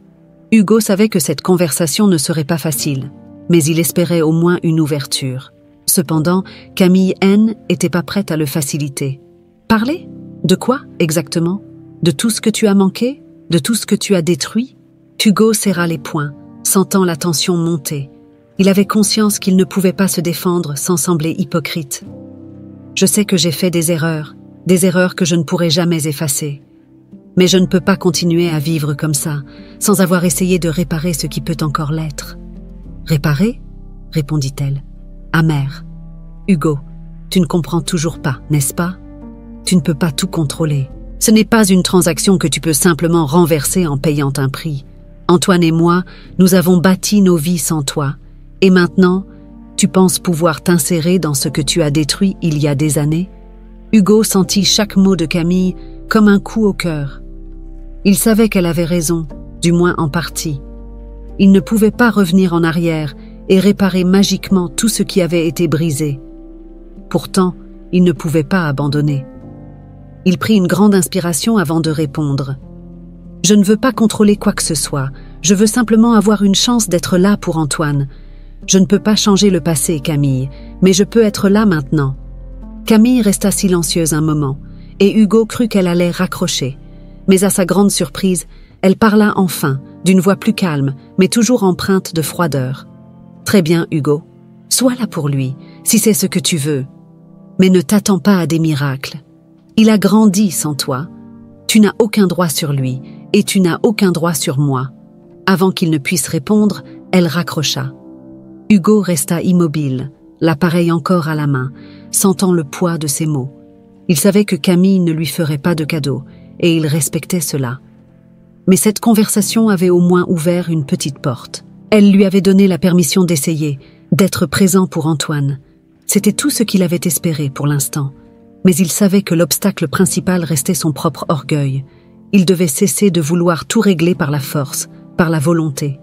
Hugo savait que cette conversation ne serait pas facile, mais il espérait au moins une ouverture. Cependant, Camille N n'était pas prête à le faciliter. « Parler ? De quoi, exactement ? De tout ce que tu as manqué ? De tout ce que tu as détruit ?» Hugo serra les poings, sentant la tension monter. Il avait conscience qu'il ne pouvait pas se défendre sans sembler hypocrite. « Je sais que j'ai fait des erreurs que je ne pourrai jamais effacer. Mais je ne peux pas continuer à vivre comme ça, sans avoir essayé de réparer ce qui peut encore l'être. »« Réparer ?» répondit-elle, amère. « Hugo, tu ne comprends toujours pas, n'est-ce pas ? Tu ne peux pas tout contrôler. Ce n'est pas une transaction que tu peux simplement renverser en payant un prix. Antoine et moi, nous avons bâti nos vies sans toi. Et maintenant, tu penses pouvoir t'insérer dans ce que tu as détruit il y a des années ?» Hugo sentit chaque mot de Camille comme un coup au cœur. Il savait qu'elle avait raison, du moins en partie. Il ne pouvait pas revenir en arrière et réparer magiquement tout ce qui avait été brisé. Pourtant, il ne pouvait pas abandonner. Il prit une grande inspiration avant de répondre. « Je ne veux pas contrôler quoi que ce soit. Je veux simplement avoir une chance d'être là pour Antoine. Je ne peux pas changer le passé, Camille, mais je peux être là maintenant. » Camille resta silencieuse un moment, et Hugo crut qu'elle allait raccrocher. Mais à sa grande surprise, elle parla enfin, d'une voix plus calme, mais toujours empreinte de froideur. « Très bien, Hugo. Sois là pour lui, si c'est ce que tu veux. Mais ne t'attends pas à des miracles. Il a grandi sans toi. Tu n'as aucun droit sur lui, et tu n'as aucun droit sur moi. » Avant qu'il ne puisse répondre, elle raccrocha. Hugo resta immobile, l'appareil encore à la main, sentant le poids de ses mots. Il savait que Camille ne lui ferait pas de cadeau, et il respectait cela. Mais cette conversation avait au moins ouvert une petite porte. Elle lui avait donné la permission d'essayer, d'être présent pour Antoine. C'était tout ce qu'il avait espéré pour l'instant. Mais il savait que l'obstacle principal restait son propre orgueil. Il devait cesser de vouloir tout régler par la force, par la volonté.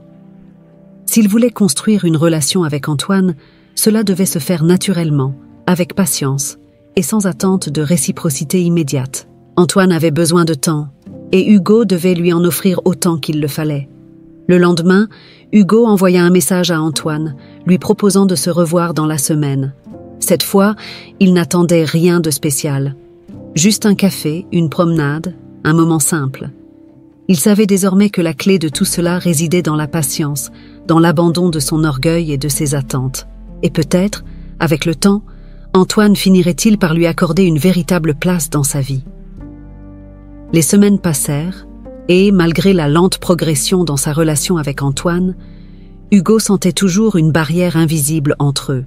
S'il voulait construire une relation avec Antoine, cela devait se faire naturellement, avec patience, et sans attente de réciprocité immédiate. Antoine avait besoin de temps, et Hugo devait lui en offrir autant qu'il le fallait. Le lendemain, Hugo envoya un message à Antoine, lui proposant de se revoir dans la semaine. Cette fois, il n'attendait rien de spécial. Juste un café, une promenade, un moment simple. Il savait désormais que la clé de tout cela résidait dans la patience, dans l'abandon de son orgueil et de ses attentes. Et peut-être, avec le temps, Antoine finirait-il par lui accorder une véritable place dans sa vie. Les semaines passèrent, et, malgré la lente progression dans sa relation avec Antoine, Hugo sentait toujours une barrière invisible entre eux.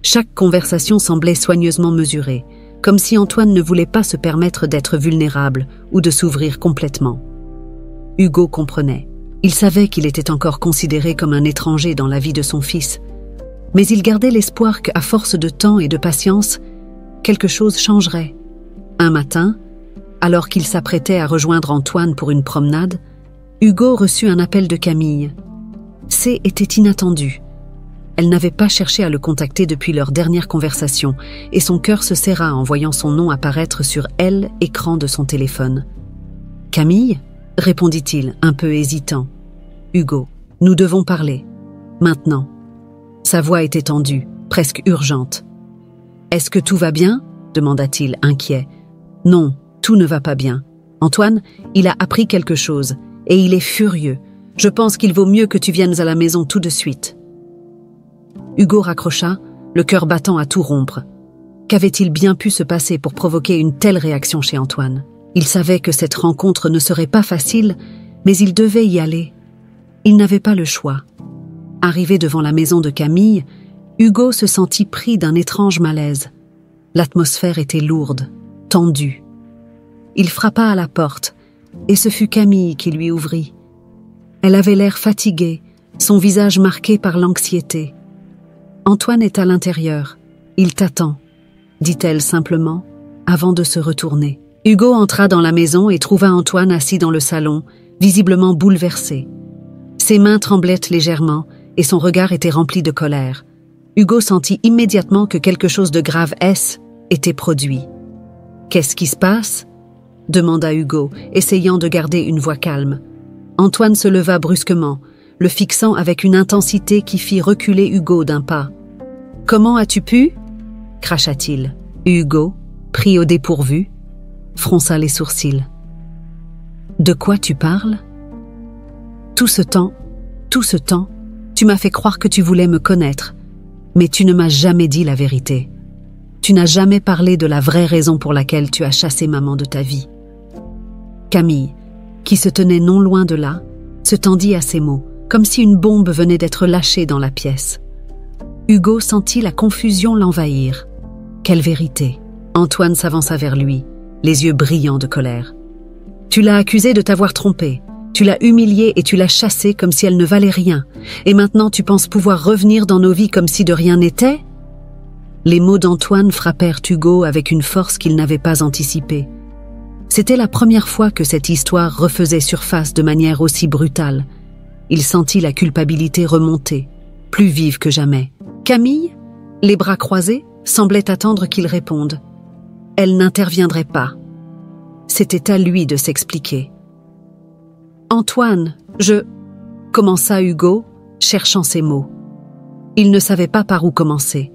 Chaque conversation semblait soigneusement mesurée, comme si Antoine ne voulait pas se permettre d'être vulnérable ou de s'ouvrir complètement. Hugo comprenait. Il savait qu'il était encore considéré comme un étranger dans la vie de son fils, mais il gardait l'espoir qu'à force de temps et de patience, quelque chose changerait. Un matin, alors qu'il s'apprêtait à rejoindre Antoine pour une promenade, Hugo reçut un appel de Camille. C était inattendu. Elle n'avait pas cherché à le contacter depuis leur dernière conversation, et son cœur se serra en voyant son nom apparaître sur l'écran de son téléphone. « Camille ?» répondit-il, un peu hésitant. « Hugo, nous devons parler. Maintenant. » Sa voix était tendue, presque urgente. « Est-ce que tout va bien ?» demanda-t-il, inquiet. « Non, tout ne va pas bien. Antoine, il a appris quelque chose, et il est furieux. Je pense qu'il vaut mieux que tu viennes à la maison tout de suite. » Hugo raccrocha, le cœur battant à tout rompre. Qu'avait-il bien pu se passer pour provoquer une telle réaction chez Antoine ? Il savait que cette rencontre ne serait pas facile, mais il devait y aller. Il n'avait pas le choix. Arrivé devant la maison de Camille, Hugo se sentit pris d'un étrange malaise. L'atmosphère était lourde, tendue. Il frappa à la porte, et ce fut Camille qui lui ouvrit. Elle avait l'air fatiguée, son visage marqué par l'anxiété. « Antoine est à l'intérieur. Il t'attend, » dit-elle simplement, avant de se retourner. Hugo entra dans la maison et trouva Antoine assis dans le salon, visiblement bouleversé. Ses mains tremblaient légèrement et son regard était rempli de colère. Hugo sentit immédiatement que quelque chose de grave était produit. « Qu'est-ce qui se passe ?» demanda Hugo, essayant de garder une voix calme. Antoine se leva brusquement, le fixant avec une intensité qui fit reculer Hugo d'un pas. Comment as-tu pu » cracha-t-il. Hugo, pris au dépourvu, fronça les sourcils. « De quoi tu parles ?»« Tout ce temps, tu m'as fait croire que tu voulais me connaître, mais tu ne m'as jamais dit la vérité. Tu n'as jamais parlé de la vraie raison pour laquelle tu as chassé maman de ta vie. » Camille, qui se tenait non loin de là, se tendit à ces mots, comme si une bombe venait d'être lâchée dans la pièce. Hugo sentit la confusion l'envahir. Quelle vérité! Antoine s'avança vers lui, les yeux brillants de colère. « Tu l'as accusée de t'avoir trompé, tu l'as humiliée et tu l'as chassée comme si elle ne valait rien, et maintenant tu penses pouvoir revenir dans nos vies comme si de rien n'était ?» Les mots d'Antoine frappèrent Hugo avec une force qu'il n'avait pas anticipée. C'était la première fois que cette histoire refaisait surface de manière aussi brutale. Il sentit la culpabilité remonter, plus vive que jamais. Camille, les bras croisés, semblait attendre qu'il réponde. Elle n'interviendrait pas. C'était à lui de s'expliquer. « Antoine, commença Hugo, cherchant ses mots. Il ne savait pas par où commencer.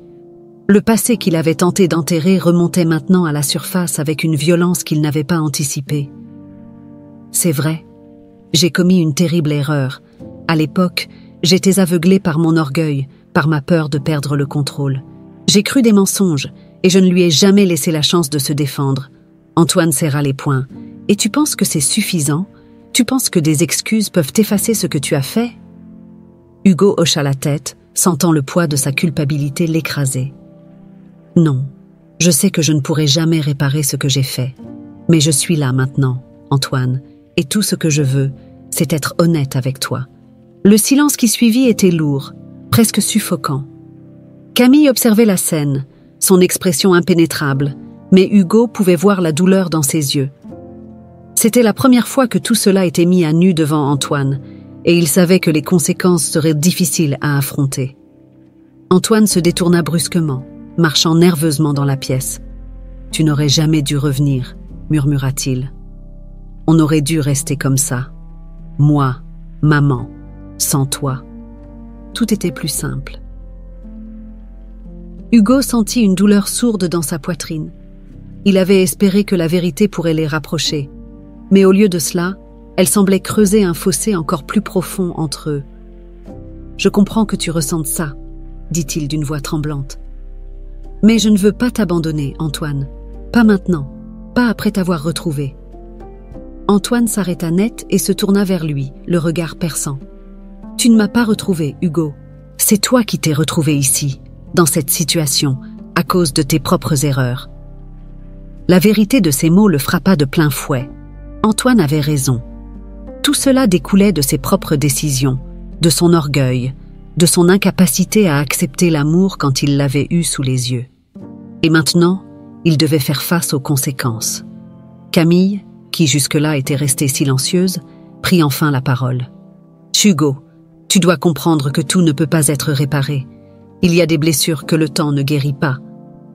Le passé qu'il avait tenté d'enterrer remontait maintenant à la surface avec une violence qu'il n'avait pas anticipée. « C'est vrai, j'ai commis une terrible erreur. À l'époque, j'étais aveuglé par mon orgueil, par ma peur de perdre le contrôle. J'ai cru des mensonges et je ne lui ai jamais laissé la chance de se défendre. » Antoine serra les poings. « Et tu penses que c'est suffisant ? Tu penses que des excuses peuvent effacer ce que tu as fait ?» Hugo hocha la tête, sentant le poids de sa culpabilité l'écraser. « Non, je sais que je ne pourrai jamais réparer ce que j'ai fait. Mais je suis là maintenant, Antoine, et tout ce que je veux, c'est être honnête avec toi. » Le silence qui suivit était lourd, presque suffocant. Camille observait la scène, son expression impénétrable, mais Hugo pouvait voir la douleur dans ses yeux. C'était la première fois que tout cela était mis à nu devant Antoine, et il savait que les conséquences seraient difficiles à affronter. Antoine se détourna brusquement, marchant nerveusement dans la pièce. « Tu n'aurais jamais dû revenir, » murmura-t-il. « On aurait dû rester comme ça. Moi, maman, sans toi. » Tout était plus simple. Hugo sentit une douleur sourde dans sa poitrine. Il avait espéré que la vérité pourrait les rapprocher, mais au lieu de cela, elle semblait creuser un fossé encore plus profond entre eux. « Je comprends que tu ressentes ça, » dit-il d'une voix tremblante. « Mais je ne veux pas t'abandonner, Antoine. Pas maintenant, pas après t'avoir retrouvé. » Antoine s'arrêta net et se tourna vers lui, le regard perçant. « Tu ne m'as pas retrouvé, Hugo. C'est toi qui t'es retrouvé ici, dans cette situation, à cause de tes propres erreurs. » La vérité de ces mots le frappa de plein fouet. Antoine avait raison. Tout cela découlait de ses propres décisions, de son orgueil, de son incapacité à accepter l'amour quand il l'avait eu sous les yeux. Et maintenant, il devait faire face aux conséquences. Camille, qui jusque-là était restée silencieuse, prit enfin la parole. « Hugo, tu dois comprendre que tout ne peut pas être réparé. Il y a des blessures que le temps ne guérit pas. »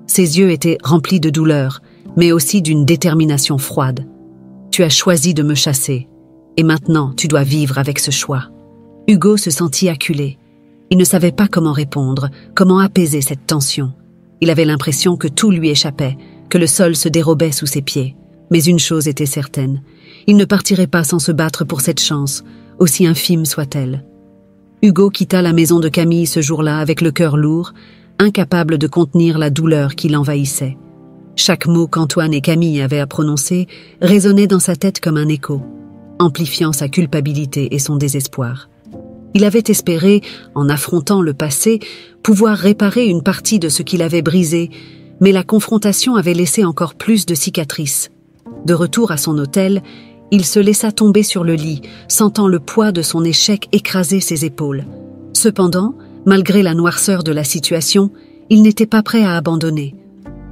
Ses yeux étaient remplis de douleur, mais aussi d'une détermination froide. « Tu as choisi de me chasser, et maintenant tu dois vivre avec ce choix. » Hugo se sentit acculé. Il ne savait pas comment répondre, comment apaiser cette tension. Il avait l'impression que tout lui échappait, que le sol se dérobait sous ses pieds. Mais une chose était certaine, il ne partirait pas sans se battre pour cette chance, aussi infime soit-elle. Hugo quitta la maison de Camille ce jour-là avec le cœur lourd, incapable de contenir la douleur qui l'envahissait. Chaque mot qu'Antoine et Camille avaient à prononcer résonnait dans sa tête comme un écho, amplifiant sa culpabilité et son désespoir. Il avait espéré, en affrontant le passé, pouvoir réparer une partie de ce qu'il avait brisé, mais la confrontation avait laissé encore plus de cicatrices. De retour à son hôtel, il se laissa tomber sur le lit, sentant le poids de son échec écraser ses épaules. Cependant, malgré la noirceur de la situation, il n'était pas prêt à abandonner.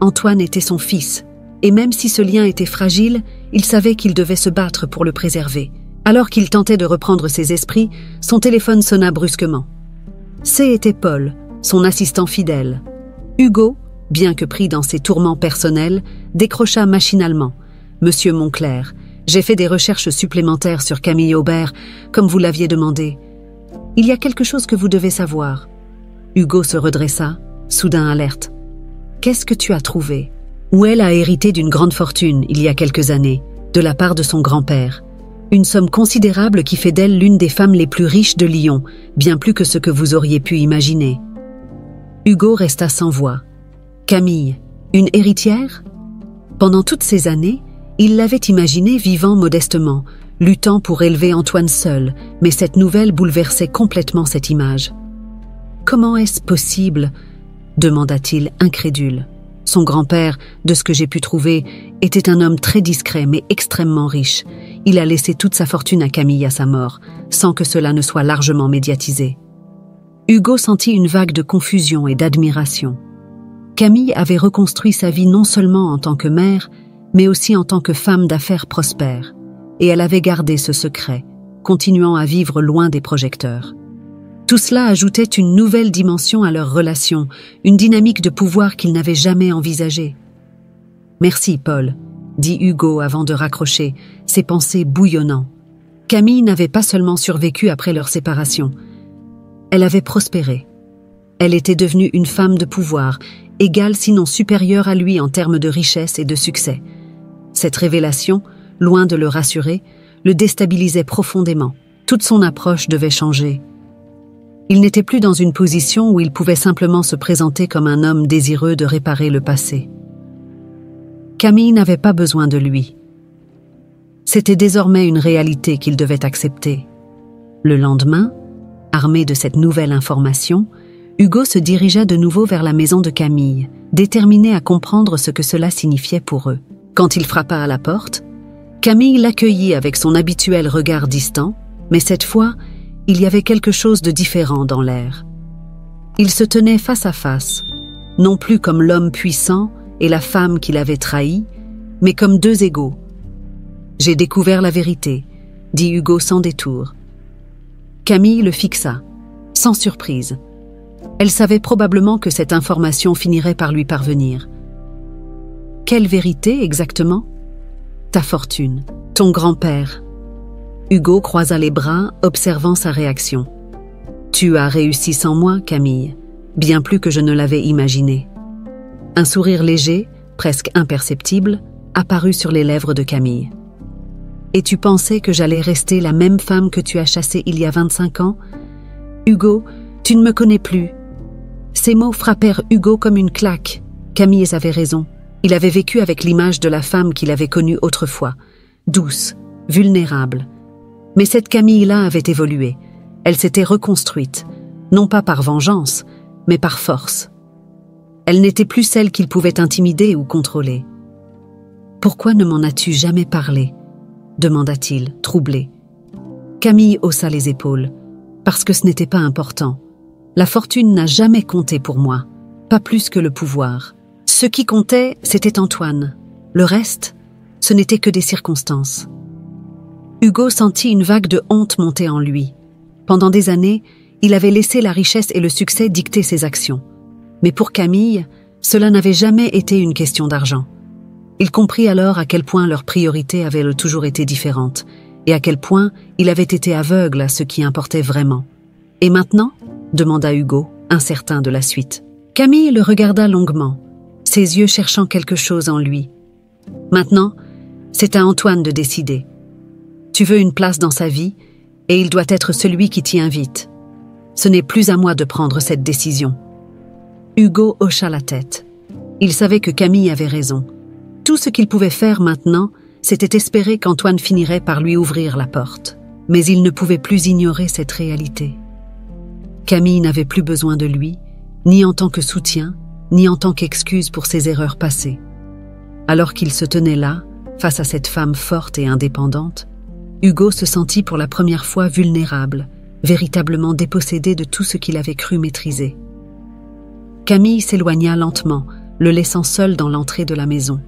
Antoine était son fils, et même si ce lien était fragile, il savait qu'il devait se battre pour le préserver. Alors qu'il tentait de reprendre ses esprits, son téléphone sonna brusquement. C'était Paul, son assistant fidèle. Hugo, bien que pris dans ses tourments personnels, décrocha machinalement. « Monsieur Monclerc, j'ai fait des recherches supplémentaires sur Camille Aubert, comme vous l'aviez demandé. Il y a quelque chose que vous devez savoir. » Hugo se redressa, soudain alerte. « Qu'est-ce que tu as trouvé ?» Où elle a hérité d'une grande fortune, il y a quelques années, de la part de son grand-père. Une somme considérable qui fait d'elle l'une des femmes les plus riches de Lyon, bien plus que ce que vous auriez pu imaginer. Hugo resta sans voix. Camille, une héritière ? Pendant toutes ces années, il l'avait imaginée vivant modestement, luttant pour élever Antoine seul, mais cette nouvelle bouleversait complètement cette image. « Comment est-ce possible ?» demanda-t-il, incrédule. Son grand-père, de ce que j'ai pu trouver, était un homme très discret mais extrêmement riche. Il a laissé toute sa fortune à Camille à sa mort, sans que cela ne soit largement médiatisé. Hugo sentit une vague de confusion et d'admiration. Camille avait reconstruit sa vie non seulement en tant que mère, mais aussi en tant que femme d'affaires prospère, et elle avait gardé ce secret, continuant à vivre loin des projecteurs. Tout cela ajoutait une nouvelle dimension à leur relation, une dynamique de pouvoir qu'ils n'avaient jamais envisagée. « Merci, Paul », dit Hugo avant de raccrocher, ses pensées bouillonnant. Camille n'avait pas seulement survécu après leur séparation. Elle avait prospéré. Elle était devenue une femme de pouvoir, égale sinon supérieure à lui en termes de richesse et de succès. Cette révélation, loin de le rassurer, le déstabilisait profondément. Toute son approche devait changer. Il n'était plus dans une position où il pouvait simplement se présenter comme un homme désireux de réparer le passé. Camille n'avait pas besoin de lui. C'était désormais une réalité qu'il devait accepter. Le lendemain, armé de cette nouvelle information, Hugo se dirigea de nouveau vers la maison de Camille, déterminé à comprendre ce que cela signifiait pour eux. Quand il frappa à la porte, Camille l'accueillit avec son habituel regard distant, mais cette fois, il y avait quelque chose de différent dans l'air. Ils se tenaient face à face, non plus comme l'homme puissant et la femme qu'il avait trahi, mais comme deux égaux. « J'ai découvert la vérité », dit Hugo sans détour. Camille le fixa, sans surprise. Elle savait probablement que cette information finirait par lui parvenir. « Quelle vérité exactement ? » ?»« Ta fortune, ton grand-père. » Hugo croisa les bras, observant sa réaction. « Tu as réussi sans moi, Camille, bien plus que je ne l'avais imaginé. » Un sourire léger, presque imperceptible, apparut sur les lèvres de Camille. « Et tu pensais que j'allais rester la même femme que tu as chassée il y a 25 ans ? Hugo, tu ne me connais plus. » Ces mots frappèrent Hugo comme une claque. Camille avait raison. Il avait vécu avec l'image de la femme qu'il avait connue autrefois, douce, vulnérable. Mais cette Camille-là avait évolué. Elle s'était reconstruite, non pas par vengeance, mais par force. Elle n'était plus celle qu'il pouvait intimider ou contrôler. « Pourquoi ne m'en as-tu jamais parlé ?» demanda-t-il, troublé. Camille haussa les épaules. « Parce que ce n'était pas important. La fortune n'a jamais compté pour moi, pas plus que le pouvoir. Ce qui comptait, c'était Antoine. Le reste, ce n'était que des circonstances. » Hugo sentit une vague de honte monter en lui. Pendant des années, il avait laissé la richesse et le succès dicter ses actions. Mais pour Camille, cela n'avait jamais été une question d'argent. Il comprit alors à quel point leurs priorités avaient toujours été différentes, et à quel point il avait été aveugle à ce qui importait vraiment. « Et maintenant ?» demanda Hugo, incertain de la suite. Camille le regarda longuement, ses yeux cherchant quelque chose en lui. « Maintenant, c'est à Antoine de décider. Tu veux une place dans sa vie, et il doit être celui qui t'y invite. Ce n'est plus à moi de prendre cette décision. » Hugo hocha la tête. Il savait que Camille avait raison. Tout ce qu'il pouvait faire maintenant, c'était espérer qu'Antoine finirait par lui ouvrir la porte. Mais il ne pouvait plus ignorer cette réalité. Camille n'avait plus besoin de lui, ni en tant que soutien, ni en tant qu'excuse pour ses erreurs passées. Alors qu'il se tenait là, face à cette femme forte et indépendante, Hugo se sentit pour la première fois vulnérable, véritablement dépossédé de tout ce qu'il avait cru maîtriser. Camille s'éloigna lentement, le laissant seul dans l'entrée de la maison.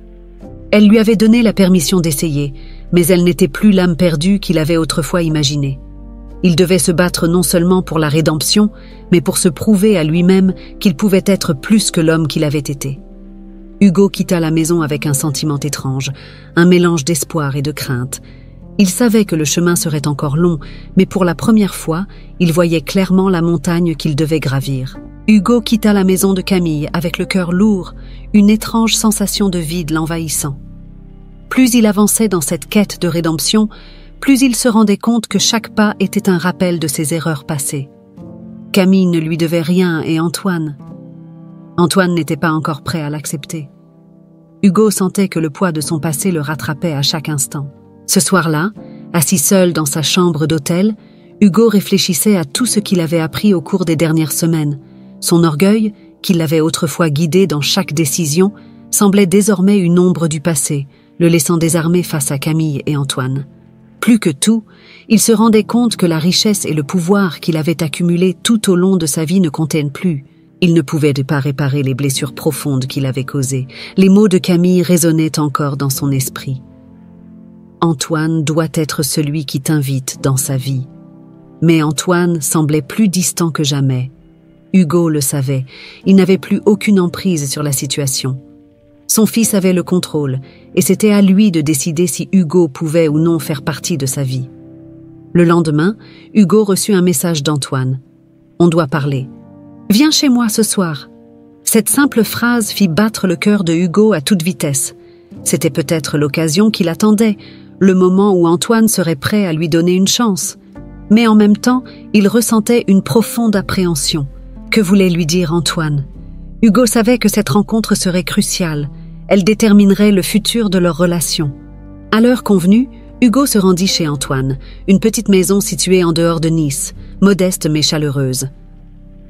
Elle lui avait donné la permission d'essayer, mais elle n'était plus l'âme perdue qu'il avait autrefois imaginée. Il devait se battre non seulement pour la rédemption, mais pour se prouver à lui-même qu'il pouvait être plus que l'homme qu'il avait été. Hugo quitta la maison avec un sentiment étrange, un mélange d'espoir et de crainte. Il savait que le chemin serait encore long, mais pour la première fois, il voyait clairement la montagne qu'il devait gravir. Hugo quitta la maison de Camille avec le cœur lourd, une étrange sensation de vide l'envahissant. Plus il avançait dans cette quête de rédemption, plus il se rendait compte que chaque pas était un rappel de ses erreurs passées. Camille ne lui devait rien et Antoine n'était pas encore prêt à l'accepter. Hugo sentait que le poids de son passé le rattrapait à chaque instant. Ce soir-là, assis seul dans sa chambre d'hôtel, Hugo réfléchissait à tout ce qu'il avait appris au cours des dernières semaines. Son orgueil, qui l'avait autrefois guidé dans chaque décision, semblait désormais une ombre du passé, le laissant désarmé face à Camille et Antoine. Plus que tout, il se rendait compte que la richesse et le pouvoir qu'il avait accumulés tout au long de sa vie ne comptaient plus. Il ne pouvait pas réparer les blessures profondes qu'il avait causées. Les mots de Camille résonnaient encore dans son esprit. Antoine doit être celui qui t'invite dans sa vie. Mais Antoine semblait plus distant que jamais. Hugo le savait, il n'avait plus aucune emprise sur la situation. Son fils avait le contrôle, et c'était à lui de décider si Hugo pouvait ou non faire partie de sa vie. Le lendemain, Hugo reçut un message d'Antoine. « On doit parler. Viens chez moi ce soir. » Cette simple phrase fit battre le cœur de Hugo à toute vitesse. C'était peut-être l'occasion qu'il attendait, le moment où Antoine serait prêt à lui donner une chance. Mais en même temps, il ressentait une profonde appréhension. Que voulait lui dire Antoine? Hugo savait que cette rencontre serait cruciale. Elle déterminerait le futur de leur relation. À l'heure convenue, Hugo se rendit chez Antoine, une petite maison située en dehors de Nice, modeste mais chaleureuse.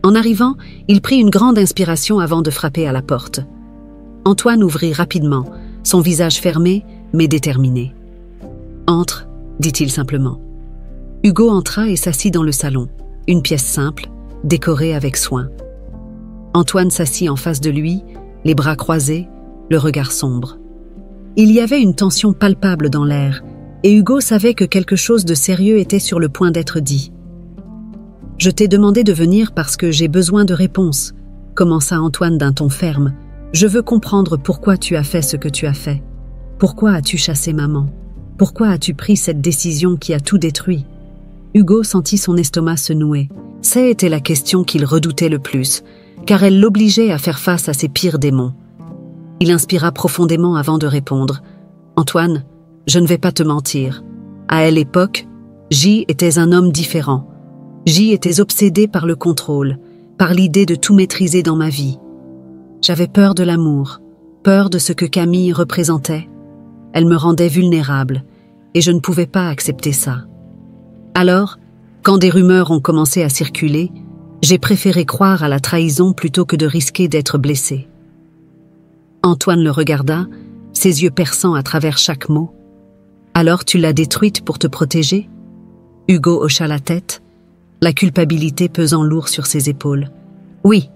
En arrivant, il prit une grande inspiration avant de frapper à la porte. Antoine ouvrit rapidement, son visage fermé mais déterminé. « Entre », dit-il simplement. Hugo entra et s'assit dans le salon, une pièce simple, décorée avec soin. Antoine s'assit en face de lui, les bras croisés, le regard sombre. Il y avait une tension palpable dans l'air, et Hugo savait que quelque chose de sérieux était sur le point d'être dit. « Je t'ai demandé de venir parce que j'ai besoin de réponses, » commença Antoine d'un ton ferme. « Je veux comprendre pourquoi tu as fait ce que tu as fait. Pourquoi as-tu chassé maman? Pourquoi as-tu pris cette décision qui a tout détruit ?» Hugo sentit son estomac se nouer. C'était la question qu'il redoutait le plus, car elle l'obligeait à faire face à ses pires démons. Il inspira profondément avant de répondre. « Antoine, je ne vais pas te mentir. À l'époque, J était un homme différent. J était obsédé par le contrôle, par l'idée de tout maîtriser dans ma vie. J'avais peur de l'amour, peur de ce que Camille représentait. Elle me rendait vulnérable, et je ne pouvais pas accepter ça. Alors, quand des rumeurs ont commencé à circuler, j'ai préféré croire à la trahison plutôt que de risquer d'être blessé. » Antoine le regarda, ses yeux perçants à travers chaque mot. « Alors tu l'as détruite pour te protéger ?» Hugo hocha la tête, la culpabilité pesant lourd sur ses épaules. « Oui,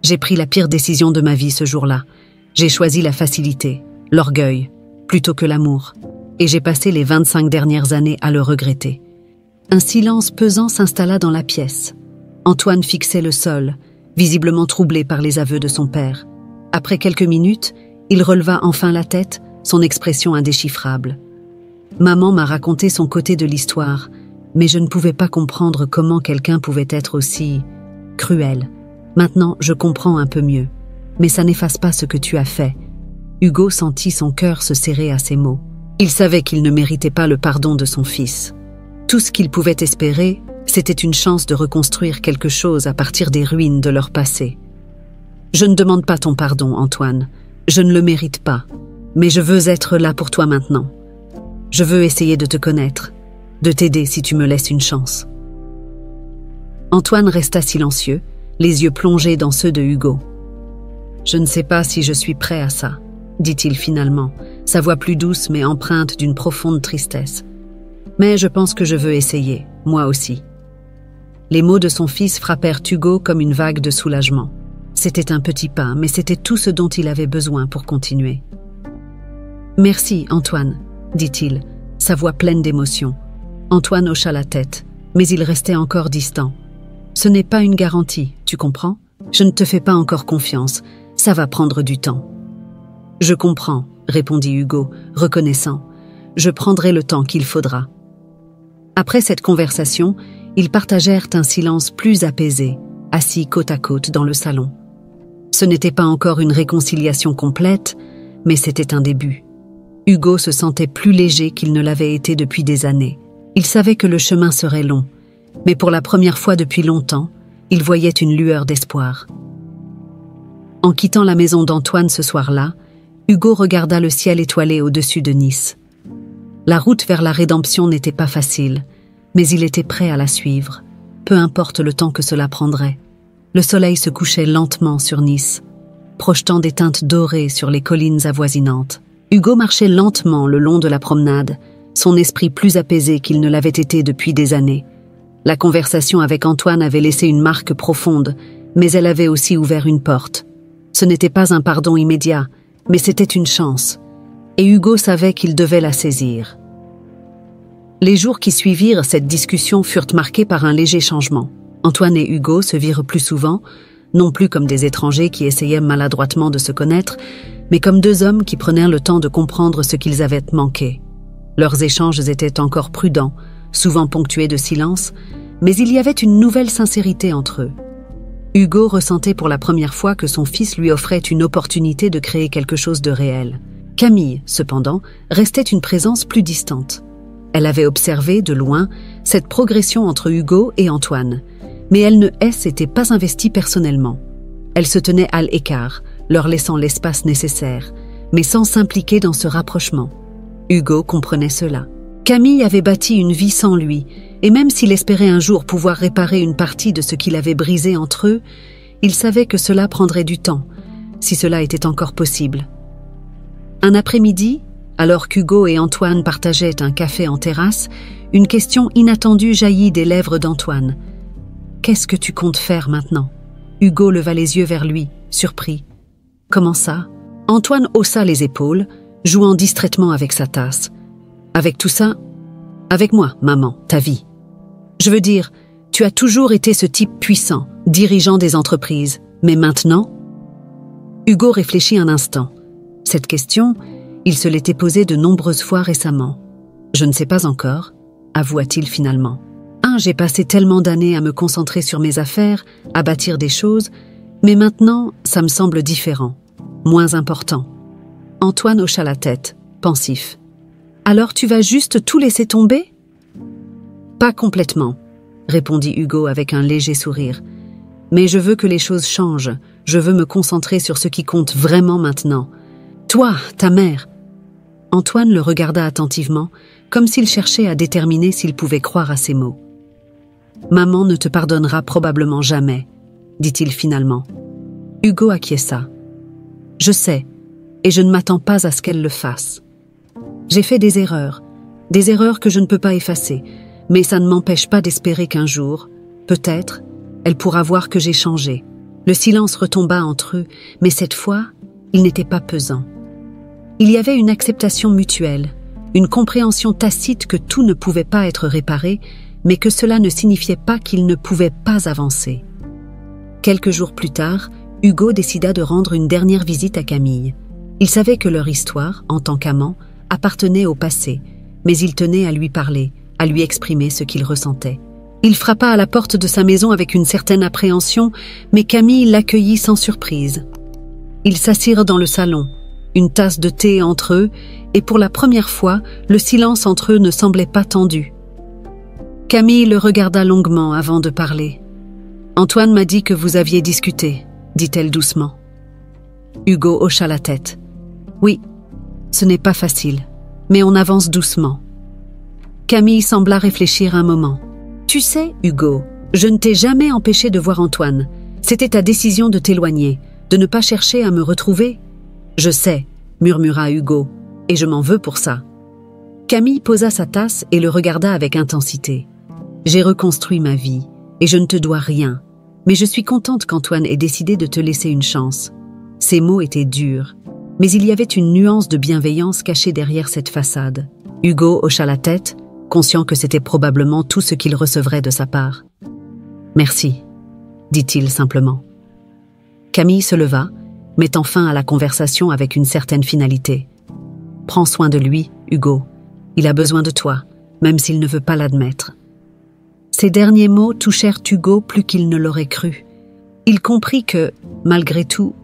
j'ai pris la pire décision de ma vie ce jour-là. J'ai choisi la facilité, l'orgueil, plutôt que l'amour, et j'ai passé les 25 dernières années à le regretter. » Un silence pesant s'installa dans la pièce. Antoine fixait le sol, visiblement troublé par les aveux de son père. Après quelques minutes, il releva enfin la tête, son expression indéchiffrable. « Maman m'a raconté son côté de l'histoire, mais je ne pouvais pas comprendre comment quelqu'un pouvait être aussi cruel. Maintenant, je comprends un peu mieux, mais ça n'efface pas ce que tu as fait. » Hugo sentit son cœur se serrer à ces mots. Il savait qu'il ne méritait pas le pardon de son fils. Tout ce qu'ils pouvaient espérer, c'était une chance de reconstruire quelque chose à partir des ruines de leur passé. « Je ne demande pas ton pardon, Antoine. Je ne le mérite pas. Mais je veux être là pour toi maintenant. Je veux essayer de te connaître, de t'aider si tu me laisses une chance. » Antoine resta silencieux, les yeux plongés dans ceux de Hugo. « Je ne sais pas si je suis prêt à ça, » dit-il finalement, sa voix plus douce mais empreinte d'une profonde tristesse. « Mais je pense que je veux essayer, moi aussi. » Les mots de son fils frappèrent Hugo comme une vague de soulagement. C'était un petit pas, mais c'était tout ce dont il avait besoin pour continuer. « Merci, Antoine, » dit-il, sa voix pleine d'émotion. Antoine hocha la tête, mais il restait encore distant. « Ce n'est pas une garantie, tu comprends? Je ne te fais pas encore confiance, ça va prendre du temps. »« Je comprends, » répondit Hugo, reconnaissant. « Je prendrai le temps qu'il faudra. » Après cette conversation, ils partagèrent un silence plus apaisé, assis côte à côte dans le salon. Ce n'était pas encore une réconciliation complète, mais c'était un début. Hugo se sentait plus léger qu'il ne l'avait été depuis des années. Il savait que le chemin serait long, mais pour la première fois depuis longtemps, il voyait une lueur d'espoir. En quittant la maison d'Antoine ce soir-là, Hugo regarda le ciel étoilé au-dessus de Nice. La route vers la rédemption n'était pas facile, mais il était prêt à la suivre, peu importe le temps que cela prendrait. Le soleil se couchait lentement sur Nice, projetant des teintes dorées sur les collines avoisinantes. Hugo marchait lentement le long de la promenade, son esprit plus apaisé qu'il ne l'avait été depuis des années. La conversation avec Antoine avait laissé une marque profonde, mais elle avait aussi ouvert une porte. Ce n'était pas un pardon immédiat, mais c'était une chance, et Hugo savait qu'il devait la saisir. Les jours qui suivirent cette discussion furent marqués par un léger changement. Antoine et Hugo se virent plus souvent, non plus comme des étrangers qui essayaient maladroitement de se connaître, mais comme deux hommes qui prenaient le temps de comprendre ce qu'ils avaient manqué. Leurs échanges étaient encore prudents, souvent ponctués de silence, mais il y avait une nouvelle sincérité entre eux. Hugo ressentait pour la première fois que son fils lui offrait une opportunité de créer quelque chose de réel. Camille, cependant, restait une présence plus distante. Elle avait observé, de loin, cette progression entre Hugo et Antoine, mais elle ne s'était pas investie personnellement. Elle se tenait à l'écart, leur laissant l'espace nécessaire, mais sans s'impliquer dans ce rapprochement. Hugo comprenait cela. Camille avait bâti une vie sans lui, et même s'il espérait un jour pouvoir réparer une partie de ce qu'il avait brisé entre eux, il savait que cela prendrait du temps, si cela était encore possible. Un après-midi, alors qu'Hugo et Antoine partageaient un café en terrasse, une question inattendue jaillit des lèvres d'Antoine. « Qu'est-ce que tu comptes faire maintenant ?» Hugo leva les yeux vers lui, surpris. « Comment ça ?» Antoine haussa les épaules, jouant distraitement avec sa tasse. « Avec tout ça, avec moi, maman, ta vie. Je veux dire, tu as toujours été ce type puissant, dirigeant des entreprises, mais maintenant ?» Hugo réfléchit un instant. Cette question, il se l'était posée de nombreuses fois récemment. « Je ne sais pas encore », avoua-t-il finalement. « J'ai passé tellement d'années à me concentrer sur mes affaires, à bâtir des choses, mais maintenant, ça me semble différent, moins important. » Antoine hocha la tête, pensif. « Alors tu vas juste tout laisser tomber ?»« Pas complètement, » répondit Hugo avec un léger sourire. « Mais je veux que les choses changent, je veux me concentrer sur ce qui compte vraiment maintenant. Toi, ta mère !» Antoine le regarda attentivement, comme s'il cherchait à déterminer s'il pouvait croire à ses mots. « Maman ne te pardonnera probablement jamais, » dit-il finalement. Hugo acquiesça. « Je sais, et je ne m'attends pas à ce qu'elle le fasse. J'ai fait des erreurs que je ne peux pas effacer, mais ça ne m'empêche pas d'espérer qu'un jour, peut-être, elle pourra voir que j'ai changé. » Le silence retomba entre eux, mais cette fois, il n'était pas pesant. Il y avait une acceptation mutuelle, une compréhension tacite que tout ne pouvait pas être réparé, mais que cela ne signifiait pas qu'il ne pouvait pas avancer. Quelques jours plus tard, Hugo décida de rendre une dernière visite à Camille. Il savait que leur histoire, en tant qu'amant, appartenait au passé, mais il tenait à lui parler, à lui exprimer ce qu'il ressentait. Il frappa à la porte de sa maison avec une certaine appréhension, mais Camille l'accueillit sans surprise. Ils s'assirent dans le salon, une tasse de thé entre eux, et pour la première fois, le silence entre eux ne semblait pas tendu. Camille le regarda longuement avant de parler. « Antoine m'a dit que vous aviez discuté », dit-elle doucement. Hugo hocha la tête. « Oui, ce n'est pas facile, mais on avance doucement. » Camille sembla réfléchir un moment. « Tu sais, Hugo, je ne t'ai jamais empêché de voir Antoine. C'était ta décision de t'éloigner, de ne pas chercher à me retrouver. »« Je sais, » murmura Hugo, « et je m'en veux pour ça. » Camille posa sa tasse et le regarda avec intensité. « J'ai reconstruit ma vie, et je ne te dois rien, mais je suis contente qu'Antoine ait décidé de te laisser une chance. » Ces mots étaient durs, mais il y avait une nuance de bienveillance cachée derrière cette façade. Hugo hocha la tête, conscient que c'était probablement tout ce qu'il recevrait de sa part. « Merci, » dit-il simplement. Camille se leva, mettant fin à la conversation avec une certaine finalité. « Prends soin de lui, Hugo. Il a besoin de toi, même s'il ne veut pas l'admettre. » Ces derniers mots touchèrent Hugo plus qu'il ne l'aurait cru. Il comprit que, malgré tout,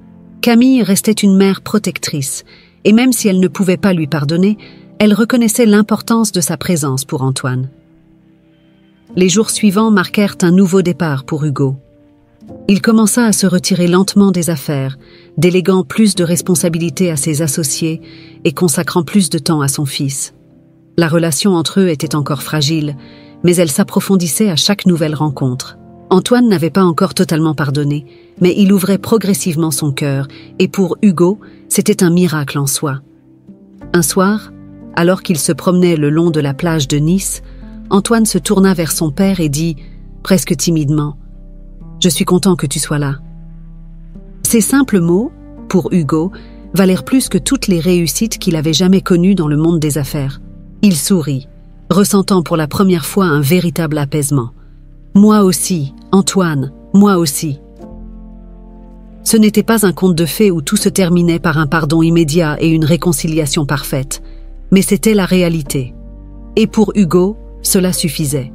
Camille restait une mère protectrice, et même si elle ne pouvait pas lui pardonner, elle reconnaissait l'importance de sa présence pour Antoine. Les jours suivants marquèrent un nouveau départ pour Hugo. Il commença à se retirer lentement des affaires, déléguant plus de responsabilités à ses associés et consacrant plus de temps à son fils. La relation entre eux était encore fragile, mais elle s'approfondissait à chaque nouvelle rencontre. Antoine n'avait pas encore totalement pardonné, mais il ouvrait progressivement son cœur, et pour Hugo, c'était un miracle en soi. Un soir, alors qu'il se promenait le long de la plage de Nice, Antoine se tourna vers son père et dit, presque timidement, « Je suis content que tu sois là. » Ces simples mots, pour Hugo, valèrent plus que toutes les réussites qu'il avait jamais connues dans le monde des affaires. Il sourit, ressentant pour la première fois un véritable apaisement. « Moi aussi, Antoine, moi aussi. » Ce n'était pas un conte de fées où tout se terminait par un pardon immédiat et une réconciliation parfaite, mais c'était la réalité. Et pour Hugo, cela suffisait.